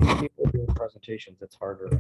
People doing presentations, it's harder.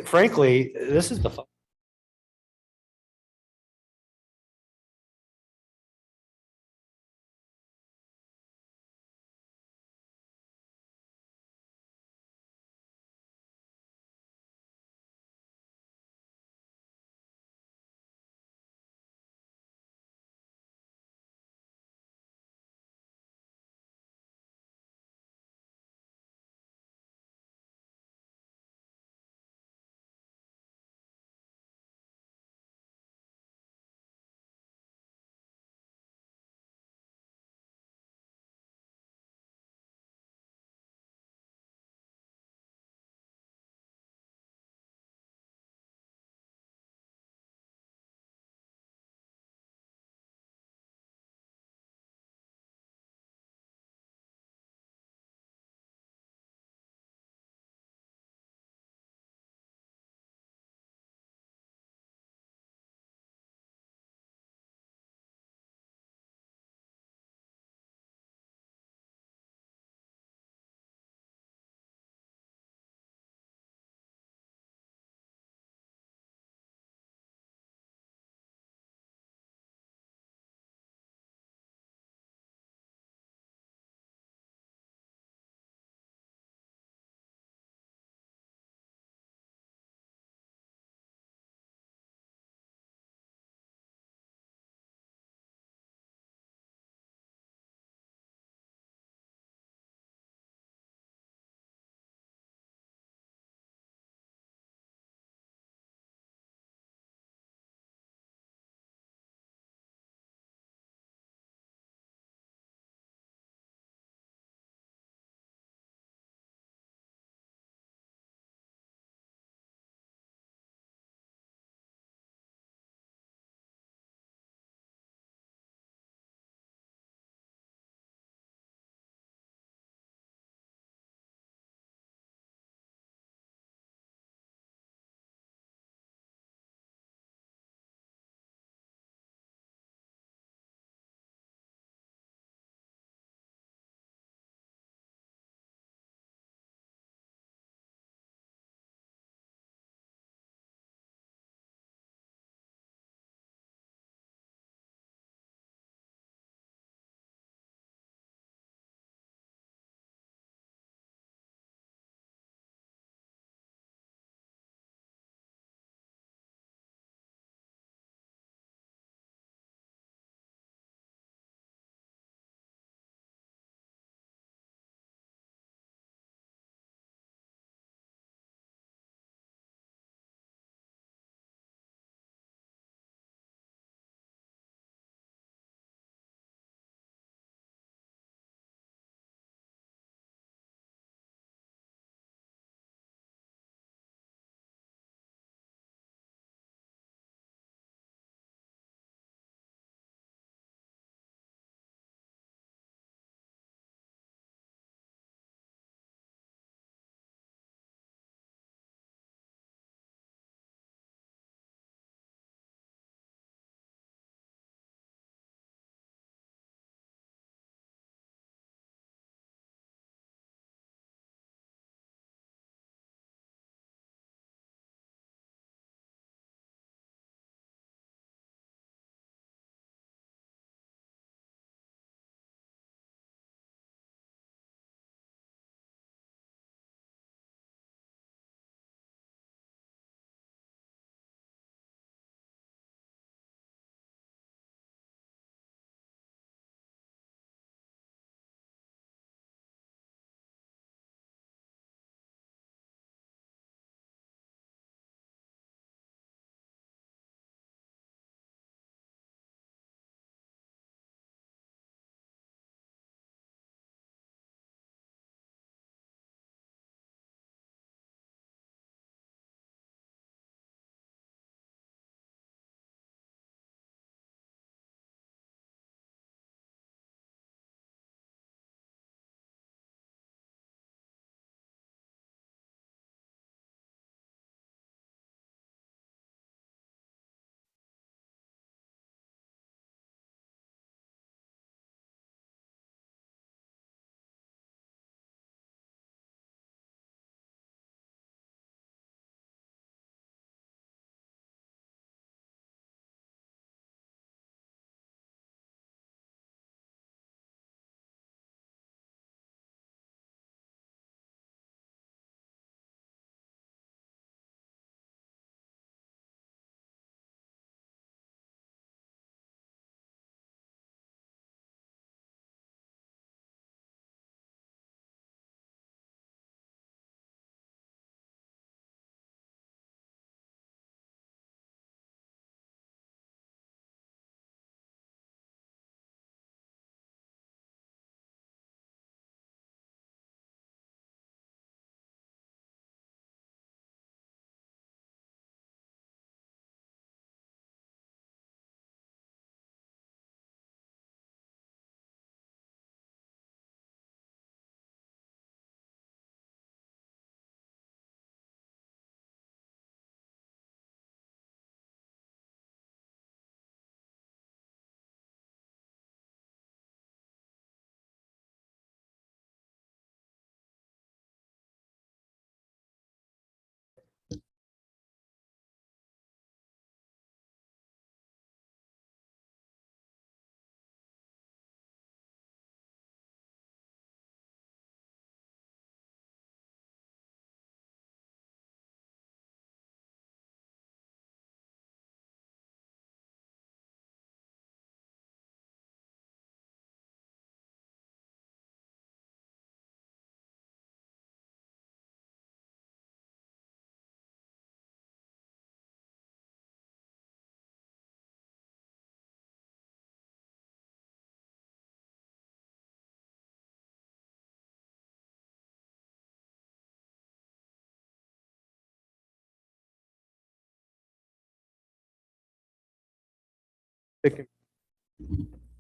frankly, this is the fun.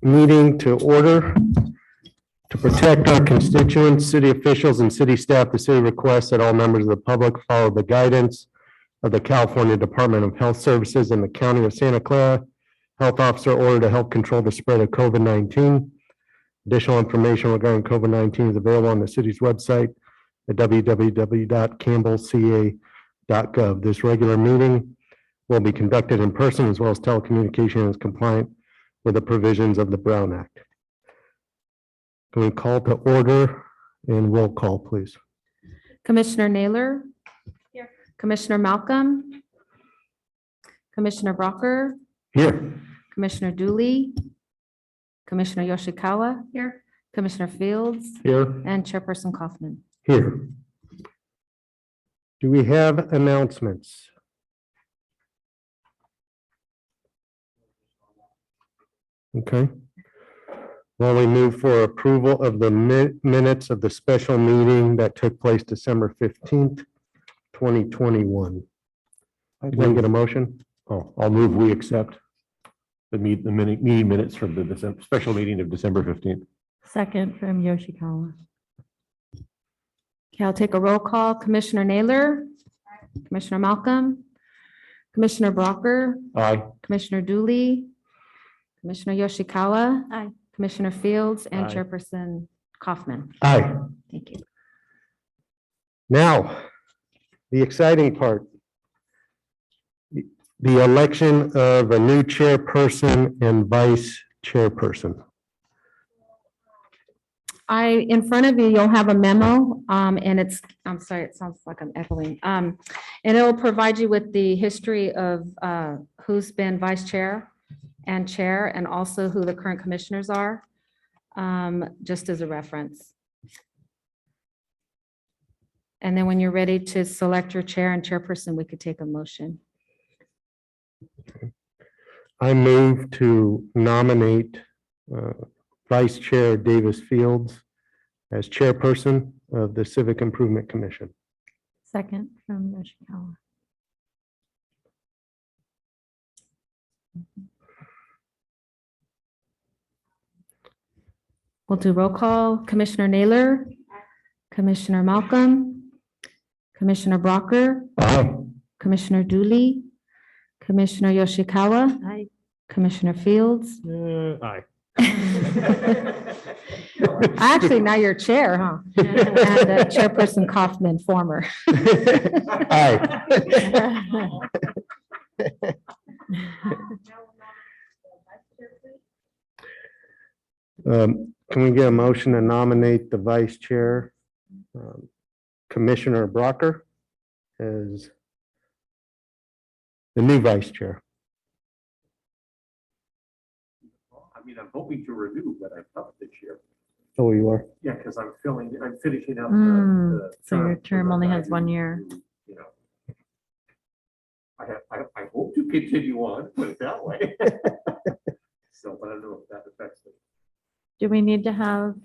Meeting to order. To protect our constituents, city officials, and city staff, the city requests that all members of the public follow the guidance of the California Department of Health Services and the County of Santa Clara Health Officer order to help control the spread of COVID-19. Additional information regarding COVID-19 is available on the city's website at www.campbellca.gov. This regular meeting will be conducted in person as well as telecommunication is compliant with the provisions of the Brown Act. Can we call to order and roll call, please? Commissioner Naylor. Here. Commissioner Malcolm. Commissioner Brocker. Here. Commissioner Dooley. Commissioner Yoshikawa. Here. Commissioner Fields. Here. And Chairperson Kaufman. Here. Do we have announcements? Okay. Well, we move for approval of the minutes of the special meeting that took place December 15th, 2021. Can I get a motion? Oh, I'll move, we accept the meeting minutes from the special meeting of December 15th. Second from Yoshikawa. Okay, I'll take a roll call. Commissioner Naylor. Commissioner Malcolm. Commissioner Brocker. Aye. Commissioner Dooley. Commissioner Yoshikawa. Aye. Commissioner Fields and Aye. Chairperson Kaufman. Aye. Thank you. Now, the exciting part. The election of a new chairperson and vice chairperson. In front of you, you'll have a memo, and I'm sorry, it sounds like I'm echoing. And it'll provide you with the history of who's been vice chair and chair, and also who the current commissioners are, just as a reference. And then when you're ready to select your chair and chairperson, we could take a motion. I move to nominate Vice Chair Davis Fields as chairperson of the Civic Improvement Commission. Second from Yoshikawa. We'll do roll call. Commissioner Naylor, Commissioner Malcolm, Commissioner Brocker, Aye. Commissioner Dooley, Commissioner Yoshikawa, Aye. Commissioner Fields. Aye. Actually, now you're chair, huh? And Chairperson Kaufman, former. Aye. Can we get a motion to nominate the vice chair, Commissioner Brocker, as the new vice chair? I mean, I'm hoping to renew, but I'm up this year. Oh, you are? Yeah, because I'm finishing up. So your term only has 1 year. You know. I hope to continue on, put it that way. So, but I don't know if that affects it. Do we need to have,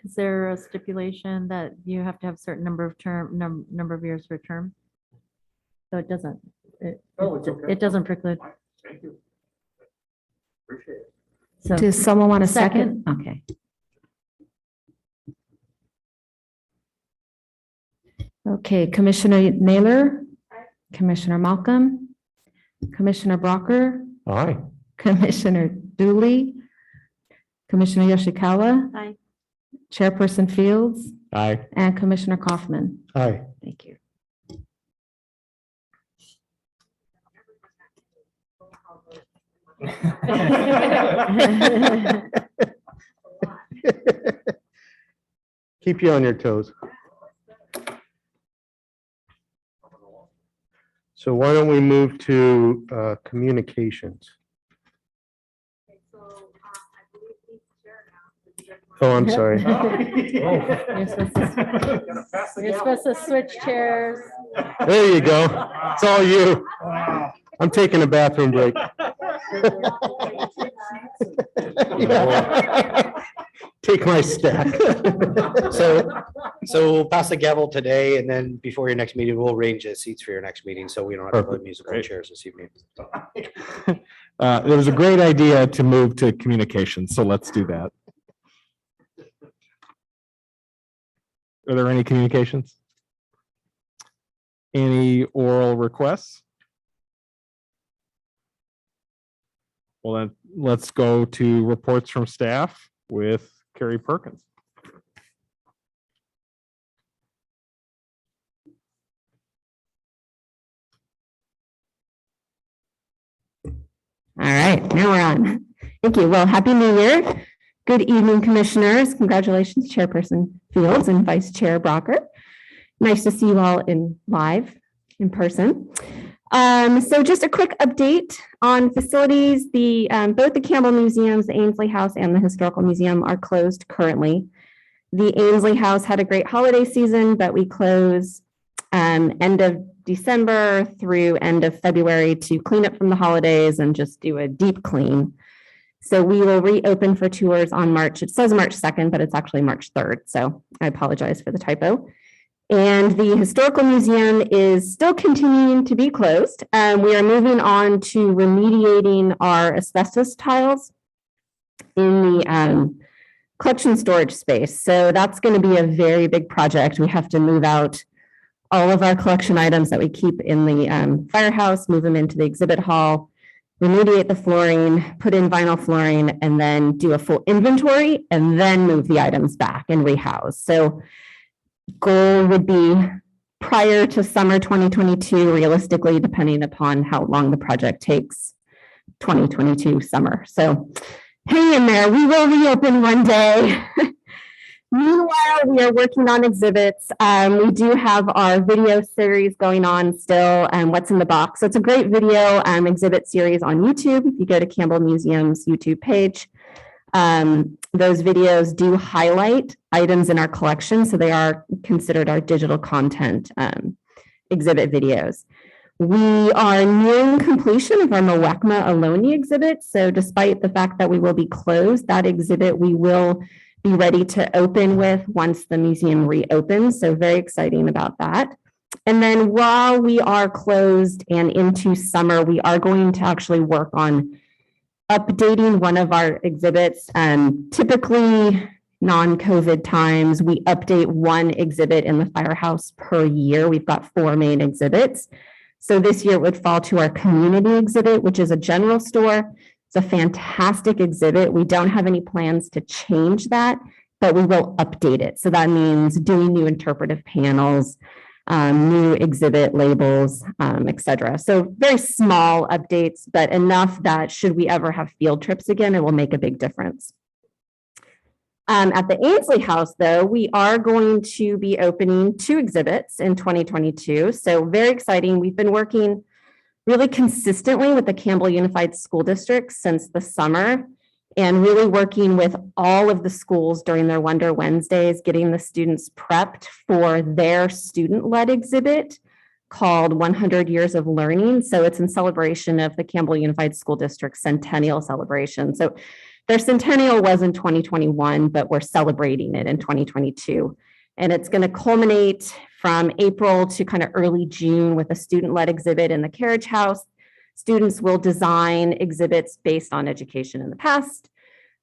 is there a stipulation that you have to have a certain number of number of years for a term? So it doesn't, Oh, it's okay. it doesn't preclude. Thank you. Appreciate it. So Does someone want a second? Okay. Okay, Commissioner Naylor, Commissioner Malcolm, Commissioner Brocker, Aye. Commissioner Dooley, Commissioner Yoshikawa, Aye. Chairperson Fields, Aye. and Commissioner Kaufman. Aye. Thank you. Keep you on your toes. So why don't we move to communications? Oh, I'm sorry. You're supposed to switch chairs. There you go. It's all you. I'm taking a bathroom break. Yeah. Take my stack. So we'll pass the gavel today, and then before your next meeting, we'll arrange the seats for your next meeting, so we don't have to put musical Great. chairs this evening. It was a great idea to move to communications, so let's do that. Are there any communications? Any oral requests? Well, then let's go to reports from staff with Carrie Perkins. All right, now we're on. Thank you. Well, Happy New Year. Good evening, Commissioners. Congratulations, Chairperson Fields and Vice Chair Brocker. Nice to see you all live in person. So just a quick update on facilities. Both the Campbell Museums, the Ainsley House and the Historical Museum are closed currently. The Ainsley House had a great holiday season, but we close end of December through end of February to clean up from the holidays and just do a deep clean. So we will reopen for tours on it says March 2nd, but it's actually March 3rd. So I apologize for the typo. And the Historical Museum is still continuing to be closed. We are moving on to remediating our asbestos tiles in the collection storage space. So that's going to be a very big project. We have to move out all of our collection items that we keep in the firehouse, move them into the exhibit hall, remediate the flooring, put in vinyl flooring, and then do a full inventory, and then move the items back and rehouse. So goal would be prior to summer 2022, realistically, depending upon how long the project takes, 2022 summer. So hang in there, we will reopen one day. Meanwhile, we are working on exhibits. We do have our video series going on still, What's in the Box. So it's a great video exhibit series on YouTube. If you go to Campbell Museum's YouTube page, those videos do highlight items in our collection. So they are considered our digital content exhibit videos. We are nearing completion of our Muwekma Ohlone exhibit. So despite the fact that we will be closed, that exhibit we will be ready to open with once the museum reopens. So very exciting about that. And then while we are closed and into summer, we are going to actually work on updating one of our exhibits. Typically non-COVID times, we update one exhibit in the firehouse per year. We've got 4 main exhibits. So this year it would fall to our community exhibit, which is a general store. It's a fantastic exhibit. We don't have any plans to change that, but we will update it. So that means doing new interpretive panels, new exhibit labels, etc. So very small updates, but enough that should we ever have field trips again, it will make a big difference. At the Ainsley House, though, we are going to be opening 2 exhibits in 2022. So very exciting. We've been working really consistently with the Campbell Unified School District since the summer, and really working with all of the schools during their Wonder Wednesdays, getting the students prepped for their student-led exhibit called 100 Years of Learning. So it's in celebration of the Campbell Unified School District centennial celebration. So their centennial was in 2021, but we're celebrating it in 2022. And it's going to culminate from April to kind of early June with a student-led exhibit in the carriage house. Students will design exhibits based on education in the past,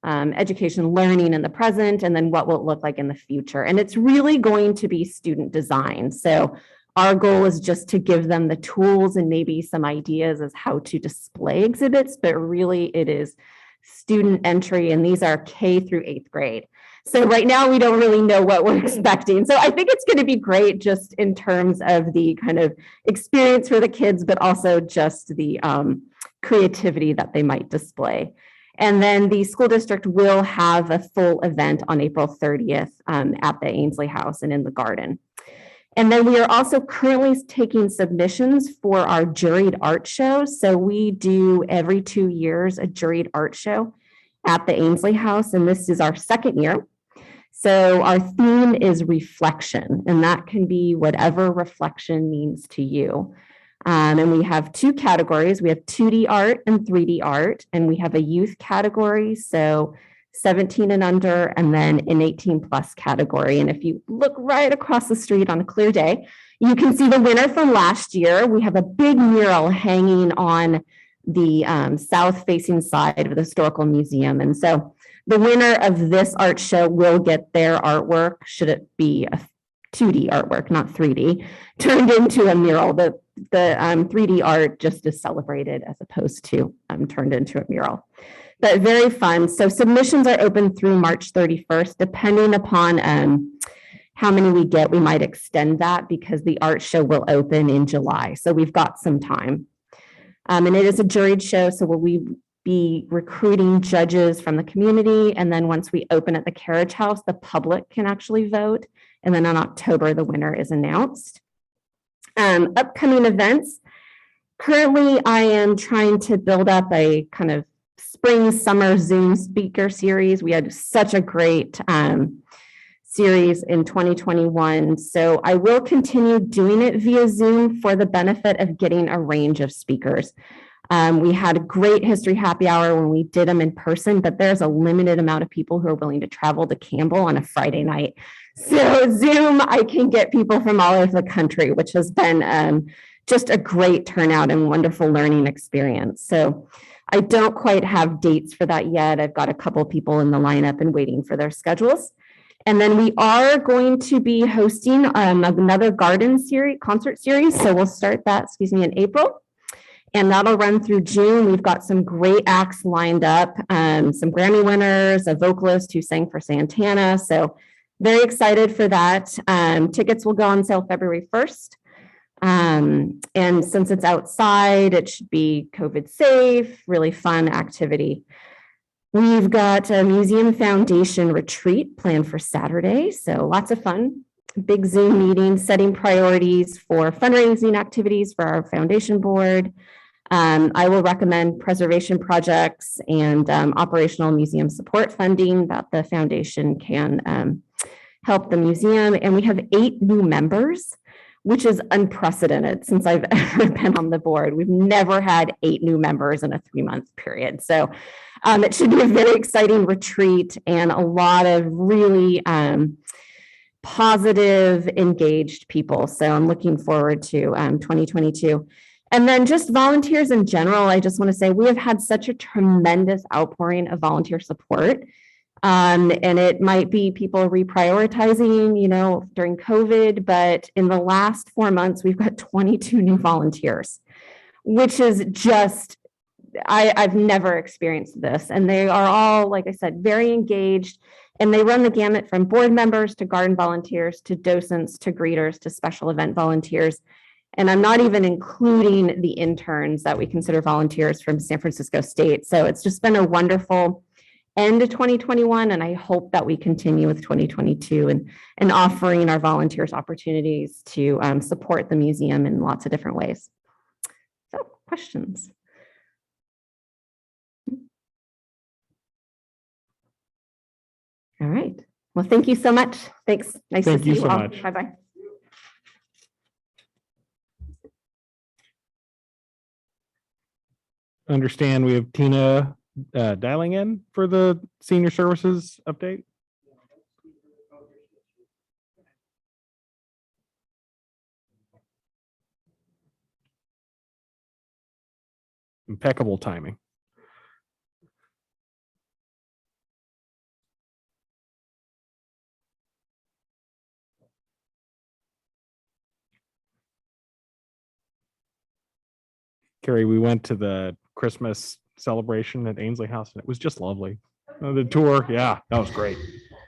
education learning in the present, and then what will it look like in the future. And it's really going to be student design. So our goal is just to give them the tools and maybe some ideas as how to display exhibits, but really it is student entry, and these are K through 8th grade. So right now we don't really know what we're expecting. So I think it's going to be great just in terms of the kind of experience for the kids, but also just the creativity that they might display. And then the school district will have a full event on April 30th at the Ainsley House and in the garden. And then we are also currently taking submissions for our Juried Art Show. So we do every 2 years a Juried Art Show at the Ainsley House, and this is our 2nd year. So our theme is reflection, and that can be whatever reflection means to you. And we have 2 categories. We have 2D art and 3D art, and we have a youth category. So 17 and under, and then an 18 plus category. And if you look right across the street on a clear day, you can see the winner from last year. We have a big mural hanging on the south facing side of the Historical Museum. And so the winner of this art show will get their artwork, should it be a 2D artwork, not 3D, turned into a mural. The 3D art just is celebrated as opposed to turned into a mural. But very fun. So submissions are open through March 31st, depending upon how many we get. We might extend that because the art show will open in July. So we've got some time. And it is a juried show, so will we be recruiting judges from the community? And then once we open at the Carriage House, the public can actually vote. And then in October, the winner is announced. Upcoming events. Currently, I am trying to build up a kind of spring, summer Zoom speaker series. We had such a great series in 2021. So I will continue doing it via Zoom for the benefit of getting a range of speakers. We had a great history happy hour when we did them in person, but there's a limited amount of people who are willing to travel to Campbell on a Friday night. So Zoom, I can get people from all over the country, which has been just a great turnout and wonderful learning experience. So I don't quite have dates for that yet. I've got a couple people in the lineup and waiting for their schedules. And then we are going to be hosting another garden series, concert series. So we'll start that, in April. And that'll run through June. We've got some great acts lined up, some Grammy winners, a vocalist who sang for Santana. So very excited for that. Tickets will go on sale February 1st. And since it's outside, it should be COVID safe, really fun activity. We've got a museum foundation retreat planned for Saturday. So lots of fun, big Zoom meeting, setting priorities for fundraising activities for our foundation board. I will recommend preservation projects and operational museum support funding that the foundation can help the museum. And we have 8 new members, which is unprecedented since I've ever been on the board. We've never had 8 new members in a 3-month period. So it should be a very exciting retreat and a lot of really positive, engaged people. So I'm looking forward to 2022. And then just volunteers in general, I just want to say we have had such a tremendous outpouring of volunteer support. And it might be people reprioritizing, during COVID, but in the last 4 months, we've got 22 new volunteers, which is just, I've never experienced this. And they are all, like I said, very engaged, and they run the gamut from board members to garden volunteers to docents to greeters to special event volunteers. And I'm not even including the interns that we consider volunteers from San Francisco State. So it's just been a wonderful end of 2021, and I hope that we continue with 2022 and offering our volunteers opportunities to support the museum in lots of different ways. So, questions? All right. Well, thank you so much. Thanks. Nice to Thank see you you so all. much. Bye-bye. Understand we have Tina dialing in for the senior services update. Impeccable timing. Carrie, we went to the Christmas celebration at Ainsley House and it was just lovely. The tour, yeah, that was great.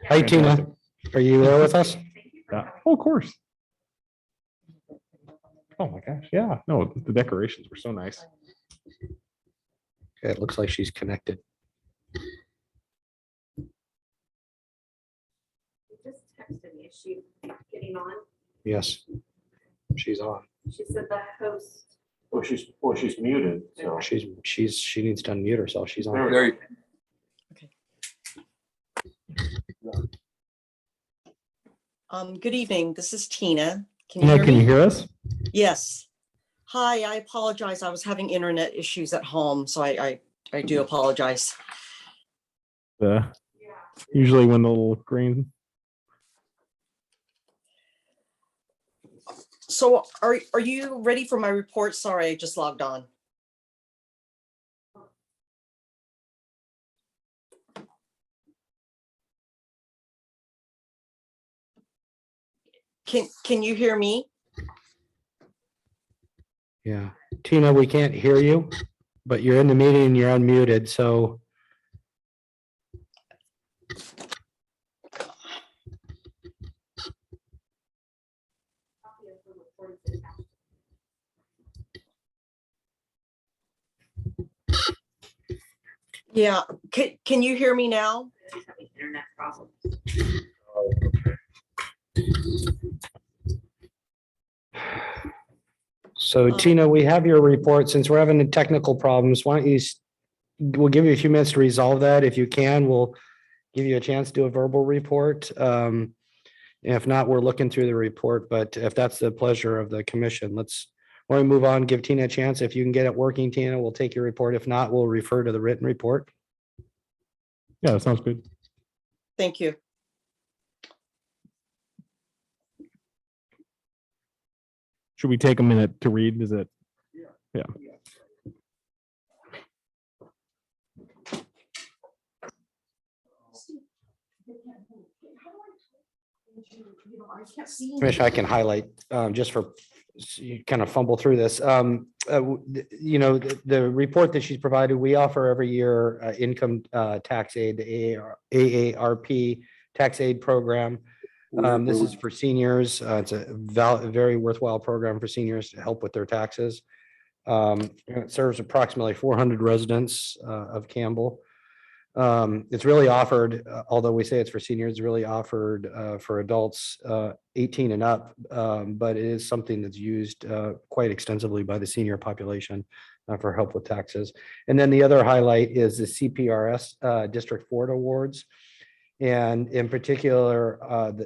Hi, Tina. Are you there with us? Yeah. Oh, of course. Oh my gosh, yeah. No, the decorations were so nice. Okay, it looks like she's connected. Just texted me. Is she getting on? Yes, she's on. She said the host. Well, she's muted, so. She needs to unmute herself. She's on. There you Good evening. This is Tina. Can Tina, hear can me? you hear us? Yes. Hi, I apologize. I was having internet issues at home, so I do apologize. The Usually when the little green. So are you ready for my report? Sorry, I just logged on. Can you hear me? Yeah. Tina, we can't hear you, but you're in the meeting and you're unmuted, so. Yeah, can you hear me now? So Tina, we have your report. Since we're having the technical problems, why don't you, we'll give you a few minutes to resolve that. If you can, we'll give you a chance to do a verbal report. If not, we're looking through the report, but if that's the pleasure of the commission, why don't we move on, give Tina a chance. If you can get it working, Tina, we'll take your report. If not, we'll refer to the written report. Yeah, that sounds good. Thank you. Should we take a minute to read? Is it? Yeah. Commissioner, I can highlight, just for, so you kind of fumble through this. You know, the report that she's provided, we offer every year income tax aid, the AARP tax aid program. This is for seniors. It's a very worthwhile program for seniors to help with their taxes. It serves approximately 400 residents of Campbell. It's really offered, although we say it's for seniors, it's really offered for adults 18 and up, but it is something that's used quite extensively by the senior population for help with taxes. And then the other highlight is the CPRS District 4 Awards. And in particular,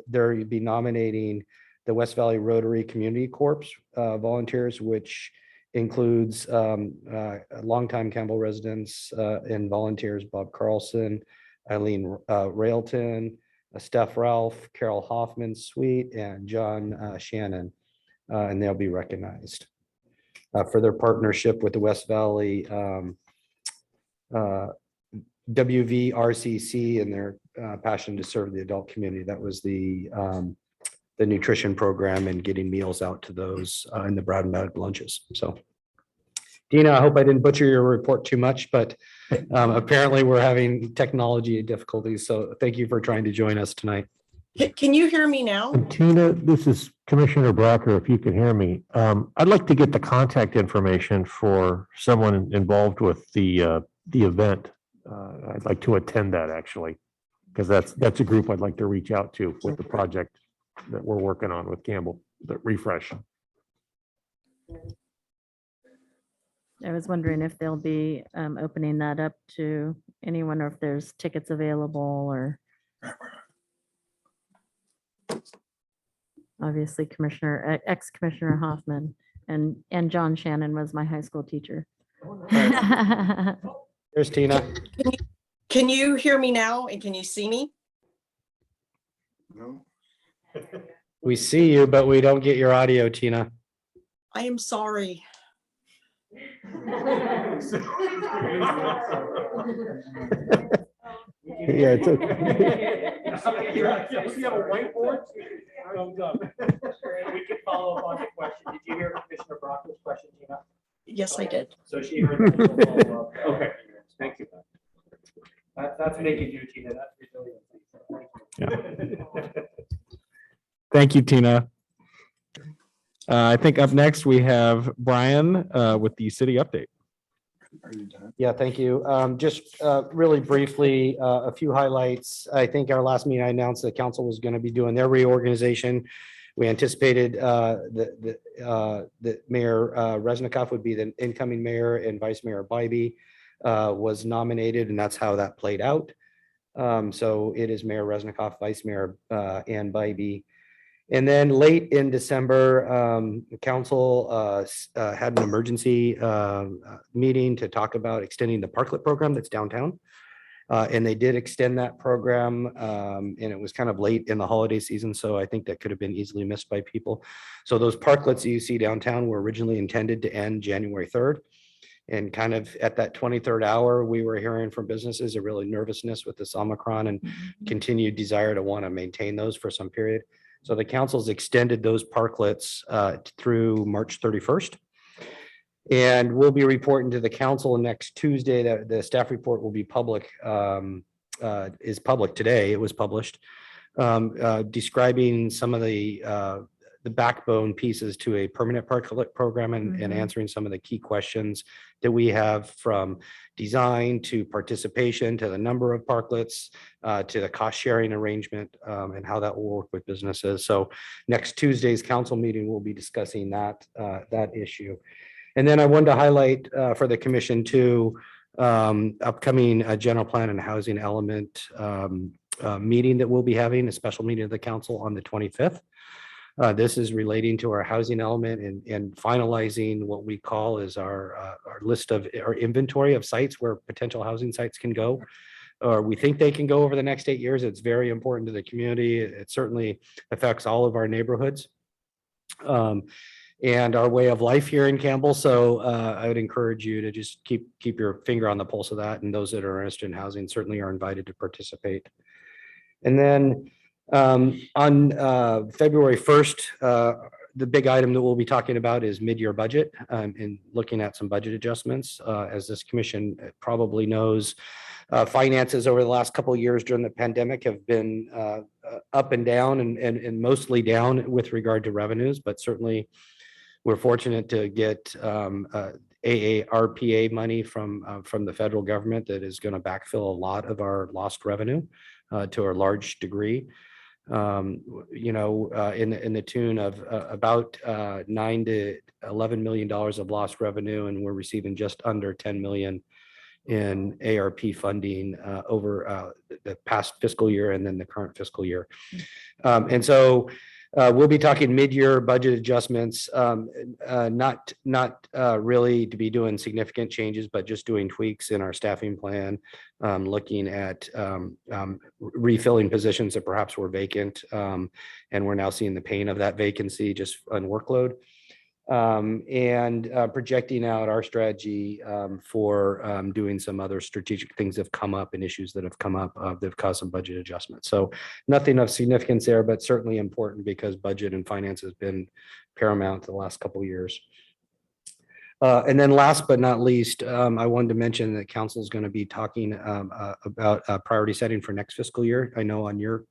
they'll be nominating the West Valley Rotary Community Corps volunteers, which includes longtime Campbell residents and volunteers, Bob Carlson, Eileen Railton, Steph Ralph, Carol Hoffman Sweet, and John Shannon, and they'll be recognized for their partnership with the West Valley WVRCC and their passion to serve the adult community. That was the nutrition program and getting meals out to those in the Brown Bag lunches. So Dina, I hope I didn't butcher your report too much, but apparently we're having technology difficulties. So thank you for trying to join us tonight. Can you hear me now? And Tina, this is Commissioner Brocker, if you can hear me. I'd like to get the contact information for someone involved with the event. I'd like to attend that actually, because that's a group I'd like to reach out to with the project that we're working on with Campbell, the refresh. I was wondering if they'll be opening that up to anyone or if there's tickets available or. Obviously ex-Commissioner Hoffman and John Shannon was my high school teacher. Here's Tina. Can you hear me now and can you see me? No. We see you, but we don't get your audio, Tina. I am sorry. Yeah, it's okay. You have a whiteboard? Thumbs up. We can follow up on the question. Did you hear Commissioner Brocker's question, Tina? Yes, I did. So she heard that. She'll follow up. Okay, thank you. That's making you, Tina. That's resiliency. Yeah. Thank you, Tina. I think up next we have Brian with the city update. Yeah, thank you. Just really briefly, a few highlights. I think our last meeting I announced the council was going to be doing their reorganization. We anticipated that Mayor Resnikoff would be the incoming mayor and Vice Mayor Bybee was nominated, and that's how that played out. So it is Mayor Resnikoff, Vice Mayor and Bybee. And then late in December, the council had an emergency meeting to talk about extending the Parklet program that's downtown. And they did extend that program, and it was kind of late in the holiday season, so I think that could have been easily missed by people. So those parklets you see downtown were originally intended to end January 3rd. And kind of at that 23rd hour, we were hearing from businesses a really nervousness with this Omicron and continued desire to want to maintain those for some period. So the council's extended those parklets through March 31st. And we'll be reporting to the council next Tuesday. That the staff report will be public, is public today. It was published, describing some of the backbone pieces to a permanent parklet program and answering some of the key questions that we have, from design to participation to the number of parklets to the cost sharing arrangement, and how that will work with businesses. So next Tuesday's council meeting, we'll be discussing that issue. And then I wanted to highlight for the commission too, upcoming general plan and housing element meeting that we'll be having, a special meeting of the council on the 25th. This is relating to our housing element and finalizing what we call is our list of our inventory of sites where potential housing sites can go, or we think they can go over the next 8 years. It's very important to the community. It certainly affects all of our neighborhoods and our way of life here in Campbell. So I would encourage you to just keep your finger on the pulse of that. And those that are interested in housing certainly are invited to participate. And then on February 1st, the big item that we'll be talking about is mid-year budget and looking at some budget adjustments. As this commission probably knows, finances over the last couple of years during the pandemic have been up and down and mostly down with regard to revenues, but certainly we're fortunate to get AARPA money from the federal government that is going to backfill a lot of our lost revenue to a large degree. In the tune of about $9 to $11 million of lost revenue, and we're receiving just under 10 million in ARP funding over the past fiscal year and then the current fiscal year. And so we'll be talking mid-year budget adjustments, not really to be doing significant changes, but just doing tweaks in our staffing plan, looking at refilling positions that perhaps were vacant, and we're now seeing the pain of that vacancy just on workload, and projecting out our strategy for doing some other strategic things that have come up and issues that have come up that have caused some budget adjustments. So nothing of significance there, but certainly important because budget and finance has been paramount the last couple of years. And then last but not least, I wanted to mention that council is going to be talking about priority setting for next fiscal year. I know on your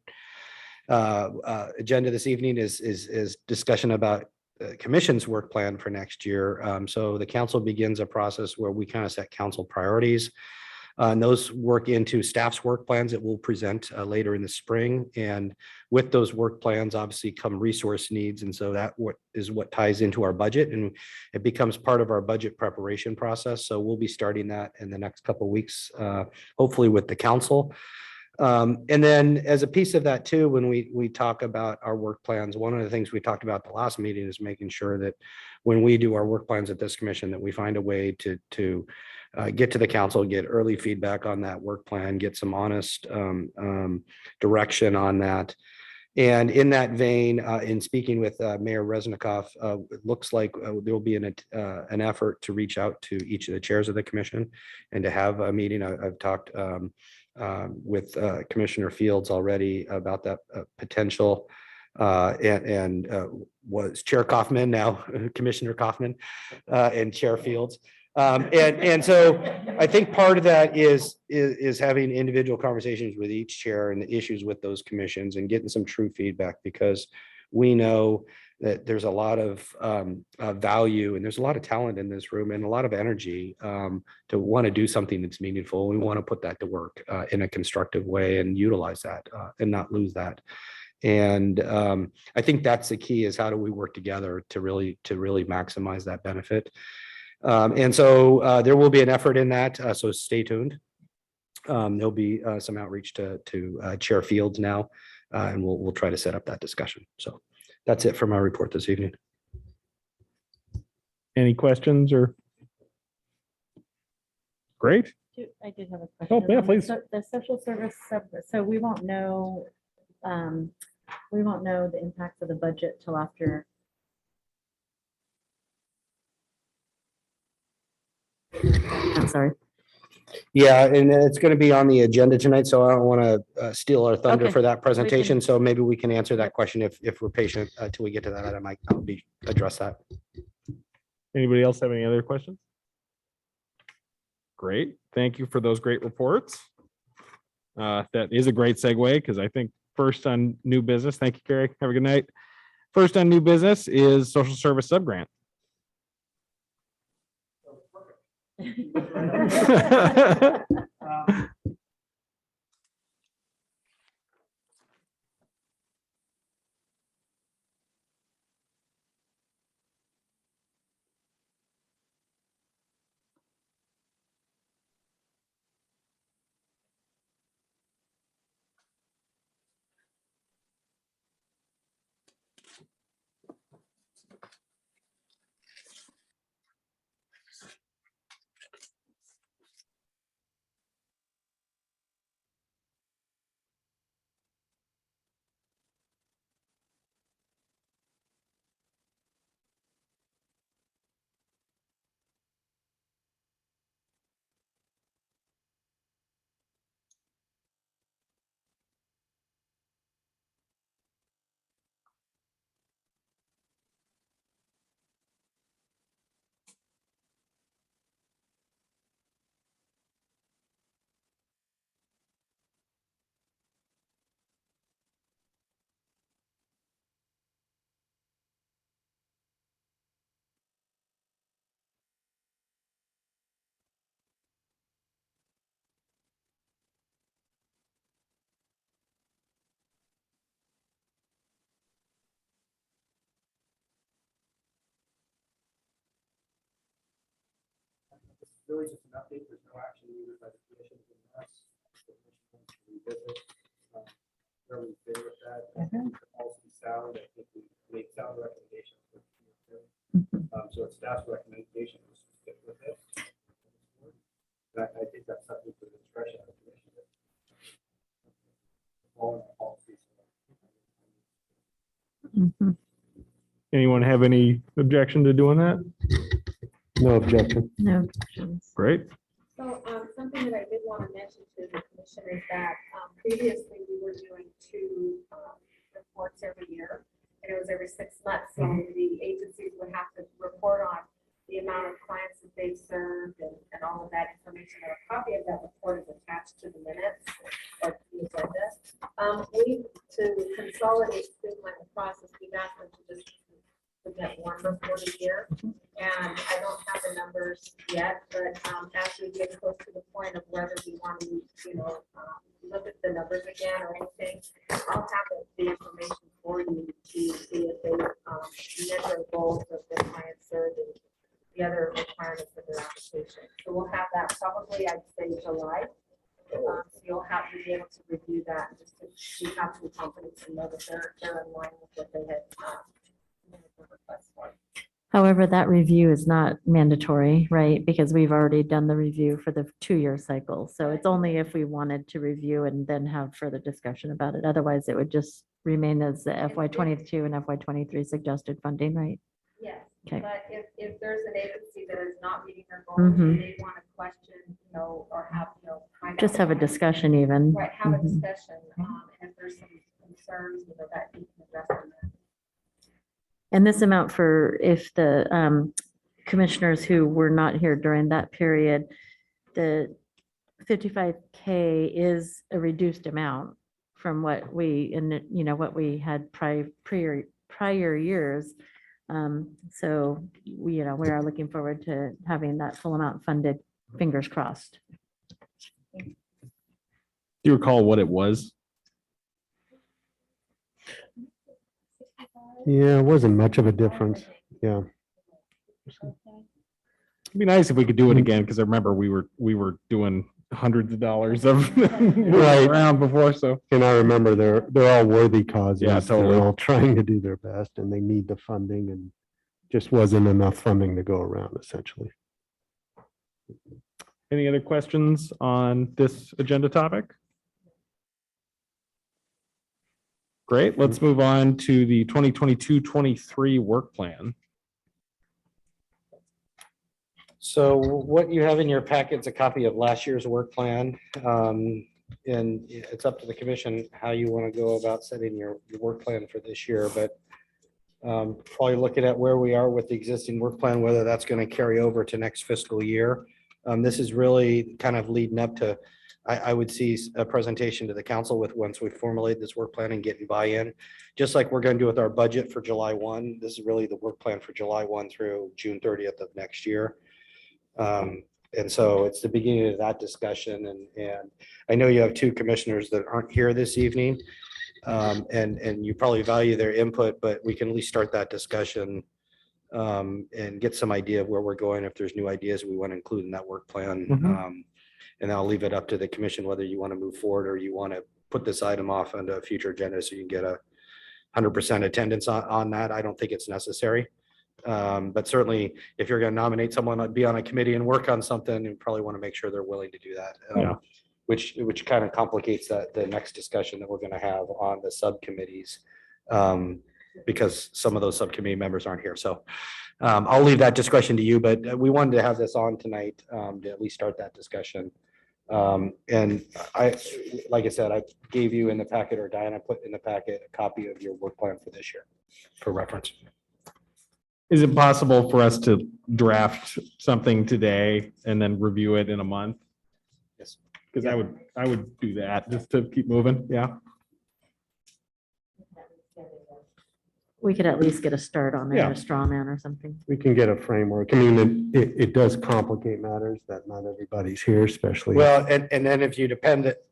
agenda this evening is discussion about commission's work plan for next year. So the council begins a process where we kind of set council priorities. And those work into staff's work plans that we'll present later in the spring. And with those work plans, obviously come resource needs. And so that is what ties into our budget, and it becomes part of our budget preparation process. So we'll be starting that in the next couple of weeks, hopefully with the council. And then as a piece of that too, when we talk about our work plans, one of the things we talked about the last meeting is making sure that when we do our work plans at this commission, that we find a way to get to the council, get early feedback on that work plan, get some honest direction on that. And in that vein, in speaking with Mayor Resnikoff, it looks like there will be an effort to reach out to each of the chairs of the commission and to have a meeting. I've talked with Commissioner Fields already about that potential, and was Chair Kaufman, now Commissioner Kaufman, and Chair Fields. And so I think part of that is having individual conversations with each chair and the issues with those commissions and getting some true feedback, because we know that there's a lot of value and there's a lot of talent in this room and a lot of energy to want to do something that's meaningful. We want to put that to work in a constructive way and utilize that and not lose that. And I think that's the key, is how do we work together to really maximize that benefit. And so there will be an effort in that. So stay tuned. There'll be some outreach to Chair Fields now, and we'll try to set up that discussion. So that's it for my report this evening. Any questions or? Great. I did have a question. yeah, On the please. The social service, so we won't know the impacts of the budget till after. I'm sorry. Yeah, and it's going to be on the agenda tonight, so I don't want to steal our thunder Okay. for that presentation. So maybe we can answer that question if we're patient till we get to that item. I'll be address that. Anybody else have any other questions? Great. Thank you for those great reports. That is a great segue because I think first on new business, thank you, Carrie. Have a good night. First on new business is social service subgrant. It's really just an update. There's no action needed by the commission. Where we've been with that, the policy sound, I think we made sound recommendations. So it's staff's recommendation was to stick with it. I think that's something for the discretion of the commission. All in the policies. Mhm. Anyone have any objection to doing that? No objection. No objections. Great. So something that I did want to mention to the commission is that previously we were doing two reports every year. And it was every 6 months. So the agencies would have to report on the amount of clients that they've served and all of that information. And a copy of that report is attached to the minutes or the agenda. To consolidate streamline the process, we've asked them to just submit one report a year. And I don't have the numbers yet, but as we get close to the point of whether we want to, look at the numbers again or anything, I'll have the information for you to see if they measure goals of the client served and the other requirements of their application. So we'll have that probably, I'd say, July. So you'll have to be able to review that and just to have some confidence and know that they're in line with what they had request for. However, that review is not mandatory, right? Because we've already done the review for the 2-year cycle. So it's only if we wanted to review and then have further discussion about it. Otherwise, it would just remain as the FY22 and FY23 suggested funding, right? Yes, Okay. but if there's an agency that is not meeting their goals, Mhm. and they want to question, or have, find Just out have a why. discussion even. Right, have a Mhm. discussion, and if there's some concerns, that you can address them. And this amount for if the commissioners who were not here during that period, the 55K is a reduced amount from what we, what we had prior years. So we are looking forward to having that full amount funded, fingers crossed. Do you recall what it was? Yeah, it wasn't much of a difference. Yeah. It'd be nice if we could do it again, because I remember we were doing hundreds of dollars of Right. around before, so. And I remember they're all worthy causes. Yeah, totally. They're all trying to do their best and they need the funding and just wasn't enough funding to go around essentially. Any other questions on this agenda topic? Great, let's move on to the 2022-23 work plan. So what you have in your packet is a copy of last year's work plan. And it's up to the commission how you want to go about setting your work plan for this year, but probably looking at where we are with the existing work plan, whether that's going to carry over to next fiscal year. This is really kind of leading up to, I would see a presentation to the council with once we formulate this work plan and getting buy-in. Just like we're going to do with our budget for July 1, this is really the work plan for July 1 through June 30th of next year. And so it's the beginning of that discussion. And I know you have two commissioners that aren't here this evening. And you probably value their input, but we can at least start that discussion and get some idea of where we're going, if there's new ideas we want to include in that work plan. And I'll leave it up to the commission whether you want to move forward or you want to put this item off onto a future agenda so you can get 100% attendance on that. I don't think it's necessary. But certainly if you're going to nominate someone to be on a committee and work on something, you probably want to make sure they're willing to do that. Yeah. Which kind of complicates the next discussion that we're going to have on the subcommittees. Because some of those subcommittee members aren't here. So I'll leave that discussion to you, but we wanted to have this on tonight to at least start that discussion. And like I said, I gave you in the packet, or Diana put in the packet, a copy of your work plan for this year for reference. Is it possible for us to draft something today and then review it in a month? Yes. Because I would do that just to keep moving. Yeah. We could at least get a start on it, Yeah. a straw man or something. We can get a framework. I mean, it does complicate matters that not everybody's here, especially. Well, and then if you depend that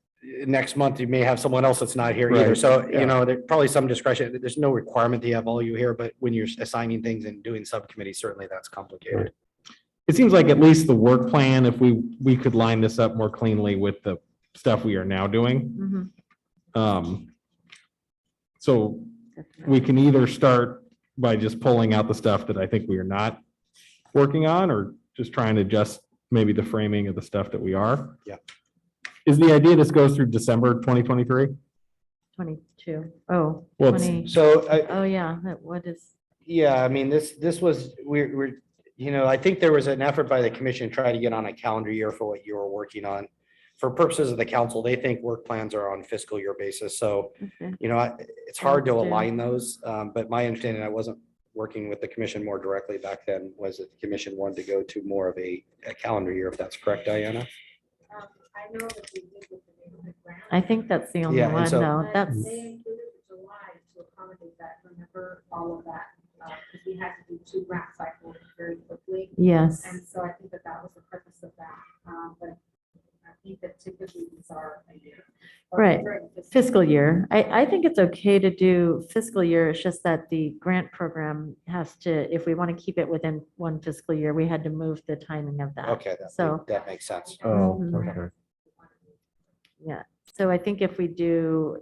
next month, you may have someone else that's not here either. Right. So, Yeah. you know, there's probably some discretion. There's no requirement to have all you here, but when you're assigning things and doing subcommittees, certainly that's complicated. It seems like at least the work plan, if we could line this up more cleanly with the stuff we are now doing. Mhm. So we can either start by just pulling out the stuff that I think we are not working on, or just trying to adjust maybe the framing of the stuff that we are. Yeah. Is the idea this goes through December 2023? 22. Oh, Well, it's- 20. So Oh, yeah. What is, yeah, I mean, this was, we're, you know, I think there was an effort by the commission to try to get on a calendar year for what you were working on. For purposes of the council, they think work plans are on fiscal year basis. So, okay. you know, it's hard to Understand. align those. But my understanding, I wasn't working with the commission more directly back then, was that the commission wanted to go to more of a calendar year, if that's correct, Diana? I know that we did with the neighborhood grant. I think that's the only Yeah, and one, so- though. But That's, they included the July to accommodate that, remember all of that, because we had to do 2 grant cycles very quickly. yes. And so I think that that was the purpose of that, but I think that typically these are a year. or Right. during the Fiscal year. I think it's okay to do fiscal year. It's just that the grant program has to, if we want to keep it within one fiscal year, we had to move the timing of that. Okay, So, that makes sense. Oh, Mhm. okay. yeah. So I think if we do,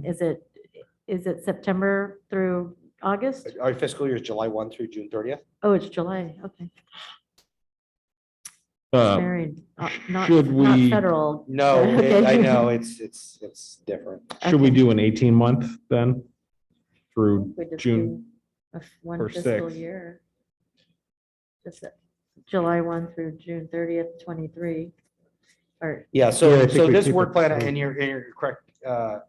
is it September through August? Our fiscal year is July 1 through June 30th. Oh, it's July. Okay. Uh, Married, not should not we- federal. No, Okay. I know, it's different. Should we Okay. do an 18-month then? Through We just June do one or fiscal 6th. year. Just July 1 through June 30th, 23. Or, Yeah, Yeah, I so, think so we this keep work it plan, the same. and you're correct,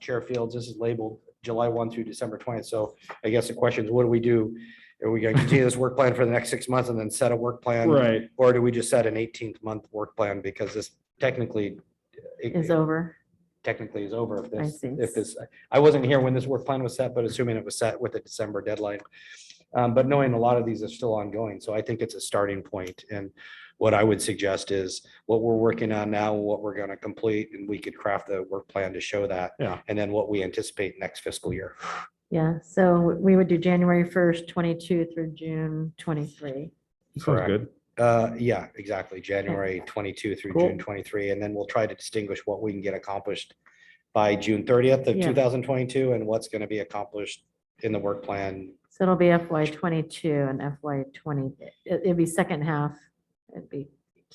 Chair Fields, this is labeled July 1 through December 20th. So I guess the question is, what do we do? Are we going to continue this work plan for the next 6 months and then set a work plan? right. Or do we just set an 18th month work plan, because this technically is over. technically is over if I this, see. if this, I wasn't here when this work plan was set, but assuming it was set with a December deadline. But knowing a lot of these are still ongoing, so I think it's a starting point. And what I would suggest is what we're working on now, what we're going to complete, and we could craft the work plan to show that. Yeah. And then what we anticipate next fiscal year. Yeah, so we would do January 1st, 22 through June 23. Sounds Correct. good. Yeah, exactly. January 22 through Cool. June 23. And then we'll try to distinguish what we can get accomplished by June 30th of Yeah. 2022 and what's going to be accomplished in the work plan. So it'll be FY 22 and FY 20. It'd be second half. It'd be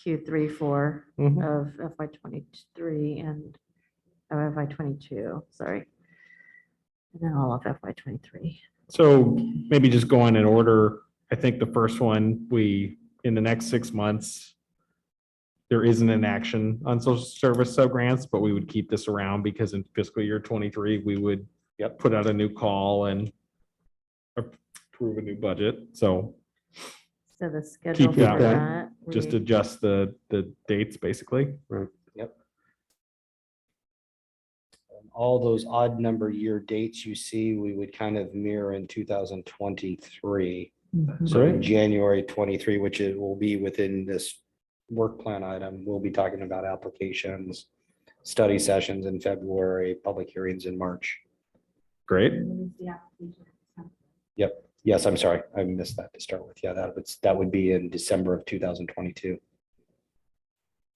Q3, 4 Mhm. of FY '23 and FY '22, sorry. And then all of FY '23. So maybe just going in order, I think the first one, in the next 6 months, there isn't an action on social service sub-grants, but we would keep this around because in fiscal year '23, we would put out a new call and approve a new budget. So So the schedule for that that. just we- adjust the dates, basically. All those odd number year dates you see, we would kind of mirror in 2023. Mhm. So in January 23, which it will be within this work plan item, we'll be talking about applications, study sessions in February, public hearings in March. Great. Yep. Yes, I'm sorry. I missed that to start with. Yeah, that would be in December of 2022.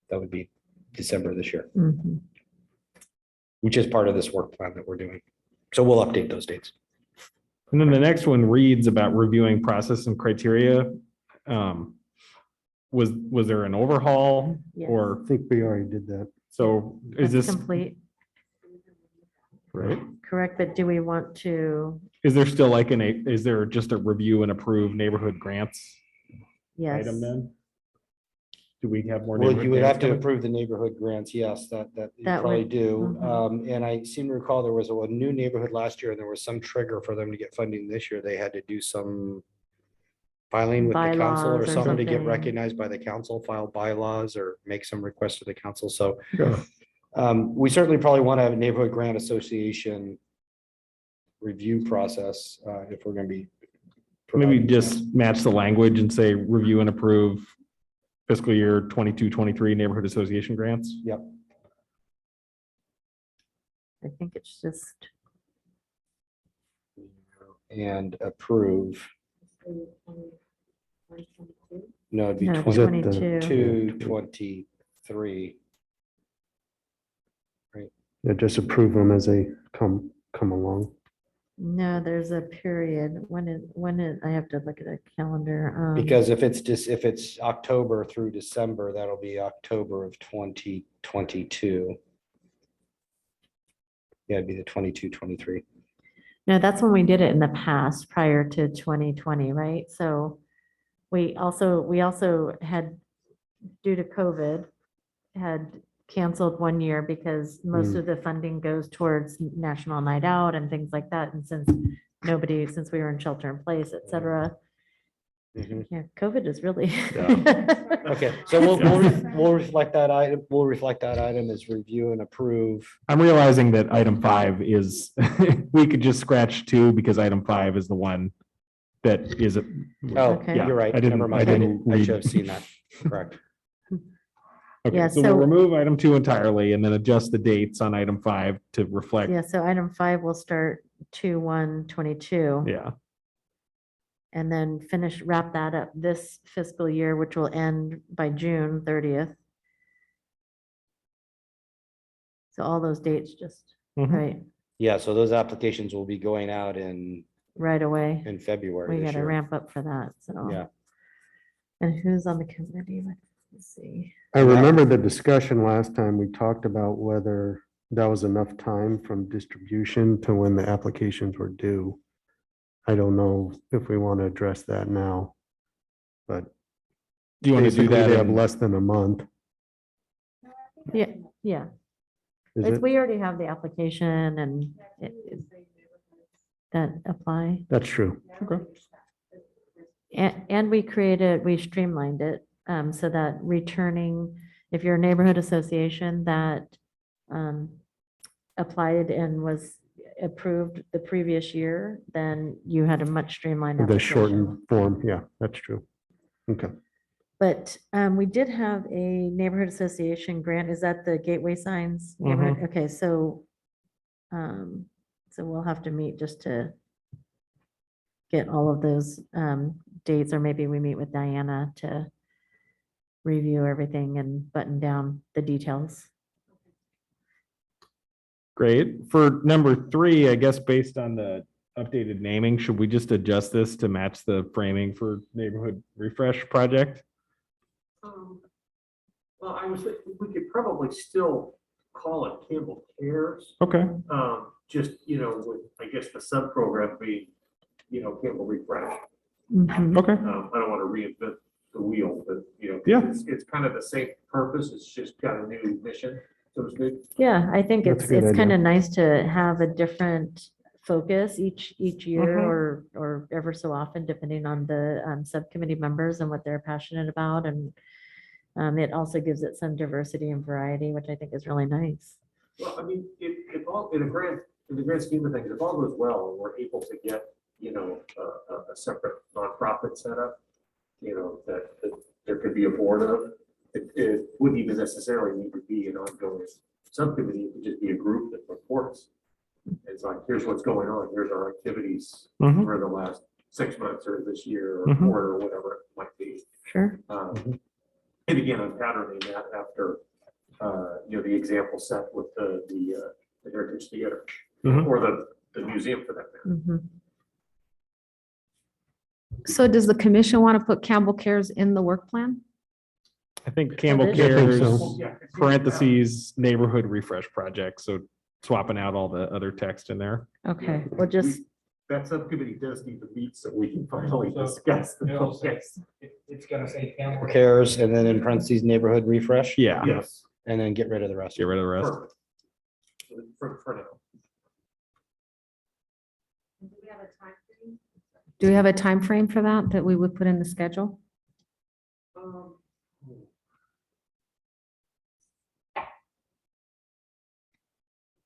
That would be December of this year, Mhm. which is part of this work plan that we're doing. So we'll update those dates. And then the next one reads about reviewing process and criteria. Was there an overhaul Yes. or, I think we already did that. so is That's this, complete, right? correct, but do we want to, Is there still like is there just a review and approve neighborhood grants yes, item then? Do we have more? Well, neighborhood you would grants have to coming? approve the neighborhood grants. Yes, that you That probably would- do. mhm. And I seem to recall there was a new neighborhood last year and there was some trigger for them to get funding this year. They had to do some filing with the council or Bylaws or something to get something. recognized by the council, file bylaws or make some request to the council. So Yeah. we certainly probably want to have a neighborhood grant association review process if we're going to be. Maybe providing just match the language and say review and approve fiscal year 22-23 neighborhood association grants. Yep. I think it's just, And approve. No, it'd be no, Was it the- 22. 22-23. Yeah, just approve them as they come along. No, there's a period. When is, I have to look at a calendar. Because if it's October through December, that'll be October of 2022. Yeah, it'd be the 22-23. No, that's when we did it in the past, prior to 2020, right? So we also had, due to COVID, had canceled one year because most of the funding goes towards National Night Out and things like that. And since we were in shelter in place, et cetera, Mhm. yeah, COVID is really. Okay, so we'll reflect that item. We'll reflect that item as review and approve. I'm realizing that item 5 is, we could just scratch 2 because item 5 is the one that is. Oh, Okay. you're right. I didn't- Never I mind. I didn't should read. have seen that. Correct. Okay, Yeah, so we'll so- remove item 2 entirely and then adjust the dates on item 5 to reflect. Yeah, so item 5 will start 2/1/22. Yeah. And then wrap that up this fiscal year, which will end by June 30th. So all those dates just, Mhm. right, Yeah, so those applications will be going out in right away. February We this gotta year. ramp up for that, so. Yeah. And who's on the committee? Let's see. I remember the discussion last time, we talked about whether that was enough time from distribution to when the applications were due. I don't know if we want to address that now, but Do you want to do basically that? they have in- less than a month. Yeah, yeah. Is It's, it? we already have the application and that apply. That's true. And we streamlined it, so that returning, if you're a neighborhood association that applied and was approved the previous year, then you had a much streamlined The application. shortened form, yeah, that's true. Okay. But we did have a neighborhood association grant. Is that the gateway signs? neighborhood? Okay, so we'll have to meet just to get all of those dates, or maybe we meet with Diana to review everything and button down the details. Great. For number 3, I guess based on the updated naming, should we just adjust this to match the framing for neighborhood refresh project? Well, I was thinking we could probably still call it Campbell Cares. Okay. Just, with, I guess, the sub-program being, Campbell Refresh. Mhm. Okay. I don't want to reinvent the wheel, but, Yeah. it's kind of the same purpose. It's just got a new mission, so to speak. Yeah, I think That's a it's good kind idea. of nice to have a different focus each year Mhm. or ever so often, depending on the subcommittee members and what they're passionate about. And it also gives it some diversity and variety, which I think is really nice. Well, I mean, if all, in the grand scheme of things, if all goes well, and we're able to get, a separate nonprofit set up, that there could be a board of, it wouldn't even necessarily need to be an ongoing subcommittee, it could just be a group that reports. It's like, here's what's going on, here's our activities Mhm. for the last 6 months or this year or Mhm. quarter or whatever it might be. Sure. And again, I'm patterning that after, the example set with the Heritage Theater Mhm. or the museum for that matter. Mhm. So does the commission want to put Campbell Cares in the work plan? I think Campbell I think Cares, so. Yeah. parentheses, neighborhood refresh project. So swapping out all the other text in there. Okay, well, just, That subcommittee does need to meet so we can finally discuss the focus. It's gonna say Campbell. Cares, and then in parentheses, neighborhood refresh. Yeah. Yes. And then get rid of the rest. Get rid of the rest. Perfect. For now. Do we have a time frame for that we would put in the schedule?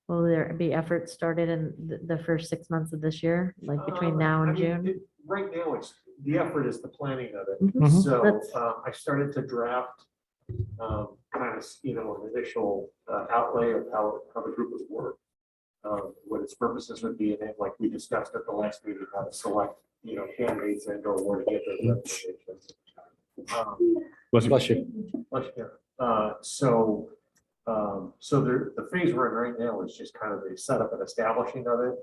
will there be efforts started in the first 6 months of this year, like between now I and mean, June? Right now, the effort is the planning of it. Mhm. So Let's- I started to draft kind of, an initial outlay of how the group would work. What its purposes would be, and then like we discussed at the last meeting, how to select, candidates and or where to get those recommendations. Bless you. So the phase we're in right now is just kind of the setup and establishing of it.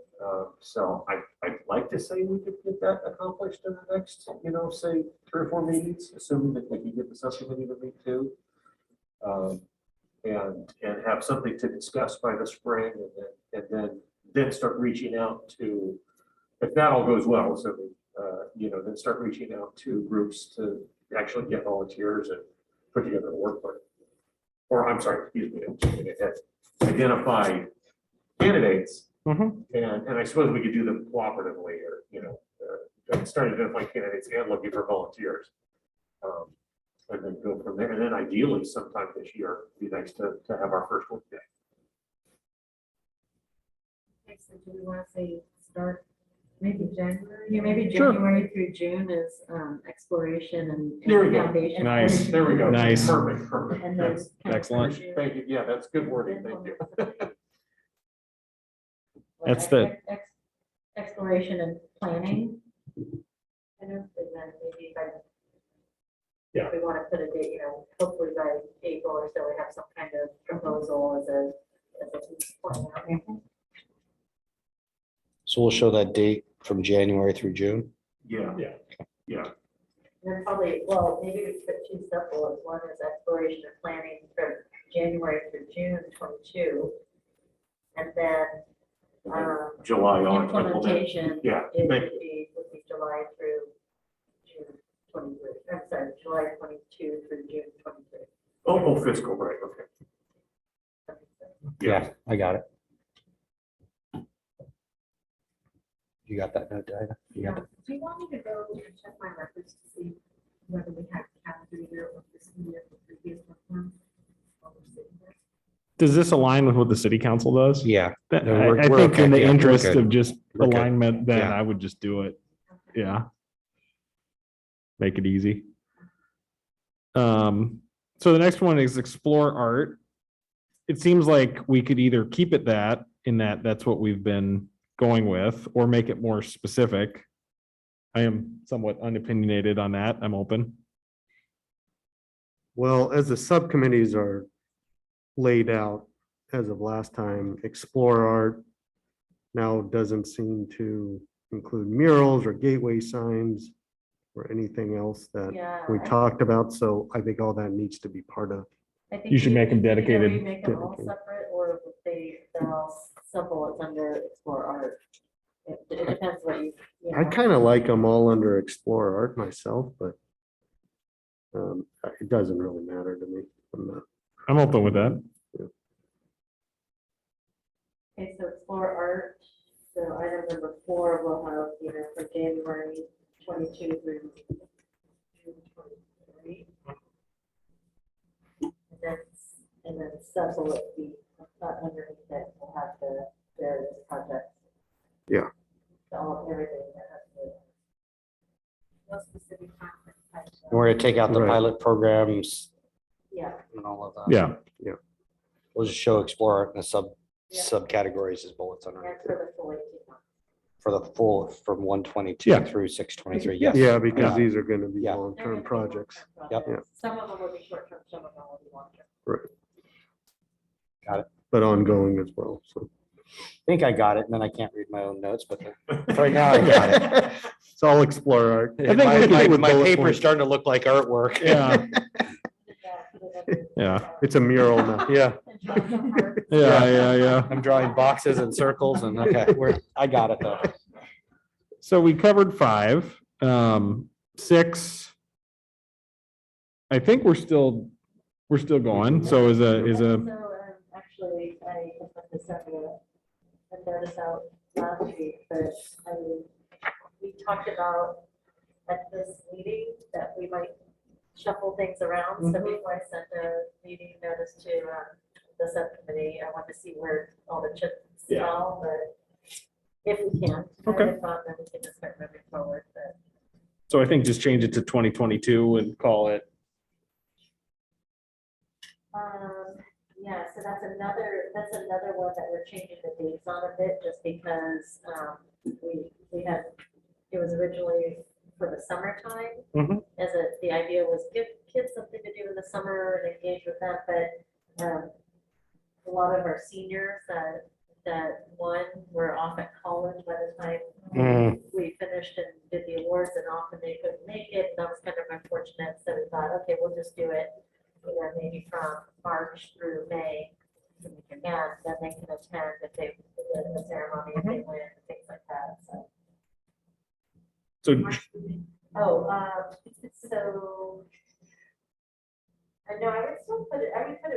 So I'd like to say we could get that accomplished in the next, say 3 or 4 meetings, assuming that we can get the subcommittee to meet too. And have something to discuss by the spring and then start reaching out to, if that all goes well, so, then start reaching out to groups to actually get volunteers and put together a work plan. Or I'm sorry, excuse me, I'm jumping ahead. Identify candidates Mhm. and I suppose we could do them cooperatively or, start identifying candidates and looking for volunteers. And then go from there. And then ideally sometime this year, it'd be nice to have our first work day. Do we want to say start maybe January? Yeah, maybe Sure. January through June is exploration and There we go. foundation. Nice. There we go. Nice. Perfect. And then That's- kind of Excellent. pursue- Thank you. Yeah, that's good wording. Thank you. That's the- Exploration and planning. Kind of, and then maybe by. Yeah. We want to put a date, hopefully by April or so, we have some kind of proposal as a plan. So we'll show that date from January through June. Yeah. And then probably, well, maybe we put 2 sub-bullets. One is exploration and planning from January through June 22. And then July on. implementation Yeah, is thank would be July through June 23. I'm sorry, July 22 through June 23. Oh, fiscal, right, okay. Yeah, I got it. You got that note, Diana? You got it? Do you want me to go and check my records to see whether we have calendar year or this year or previous one? Does this align with what the city council does? Yeah. That- No, we're- I we're think okay. in the Yeah, we're interest good. of just We're good. alignment, then Yeah. I would just do it. Yeah. Make it easy. So the next one is explore art. It seems like we could either keep it that, in that that's what we've been going with, or make it more specific. I am somewhat unopinionated on that. I'm open. Well, as the subcommittees are laid out as of last time, explore art now doesn't seem to include murals or gateway signs or anything else that we talked about. So I think all that needs to be part of I think You should make them either dedicated. we make them all separate, or they're all simple, it's under Explore Art. It depends what you I know. kind of like them all under Explore Art myself, but it doesn't really matter to me. I'm not- I'm open with that. Okay, so Explore Art, so item number 4 will have, for January 22 through June 23. And then sub will be underneath that, we'll have the various projects. Yeah. Everything that has to. No specific content. We're gonna take out the Right. pilot programs Yeah. and all of that. Yeah. We'll just show Explore Art and the Yeah. subcategories as bullets on And it for the full 18 months. for the full from 122 Yeah. through 623. Yeah. Yes. Yeah, because Yeah. these are going to be Yeah. They're long-term gonna be projects. long-term Yep. projects. Some of them will be short-term, some of them will be long-term. But ongoing as well, so. I think I got it, and then I can't read my own notes, but right now I got it. It's all Explore Art. I think we can My do with my bullet paper's points. starting to look like artwork. Yeah. Yeah. It's a mural now. Yeah, Yeah. I'm drawing boxes and circles and okay, I got it though. So we covered 5, 6. I think we're still going. So Actually, I put this up, I noticed out last week, but we talked about at this meeting that we might shuffle things around. So before I sent a meeting notice to the subcommittee, I want to see where all the chips fall, but if we can. Okay. If not, then we can just start moving forward, but. So I think just change it to 2022 and call it. Yeah, so that's another one that we're changing the dates on a bit, just because we had, it was originally for the summertime. Mhm. The idea was give kids something to do in the summer and engage with them, but a lot of our seniors that were off at college by the time we finished and did the awards, and often they couldn't make it. That was kind of unfortunate, so we thought, okay, we'll just do it, maybe from March through May. And then they can attend if they, the ceremony, if they win, things like that, so. So So. I know, I would still put it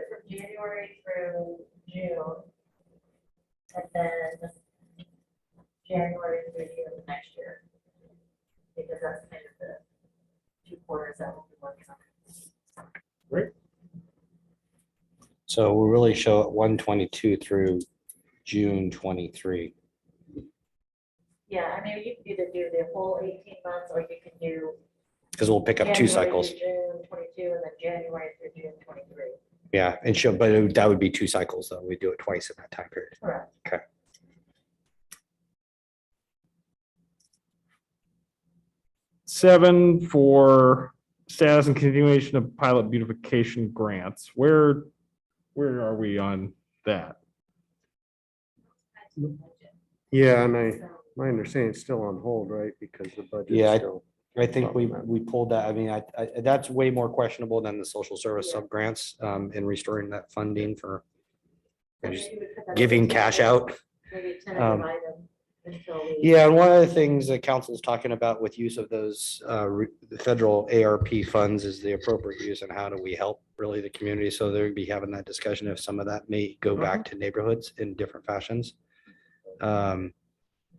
from January through June. And then January through June of next year. Because that's kind of the 2 quarters that we'll be working on. So we'll really show it 122 through June 23. Yeah, I mean, you can either do the whole 18 months, or you can do. Because we'll pick up 2 January cycles. to June 22, and then January through June 23. Yeah, and that would be 2 cycles though. We do it twice in that time period. Correct. Okay. 7 for status and continuation of pilot beautification grants. Where are we on that? Yeah, and my understanding it's still on hold, right? Because the budget. Yeah, I think we pulled that. I mean, that's way more questionable than the social service Yeah. sub grants in restoring that funding for So just maybe we put that as giving a cash tentative- out. Maybe a tentative item until we. Yeah, and one of the things that council's talking about with use of those the federal ARP funds is the appropriate use and how do we help really the community? So they'll be having that discussion if some of that may go back to neighborhoods in different fashions.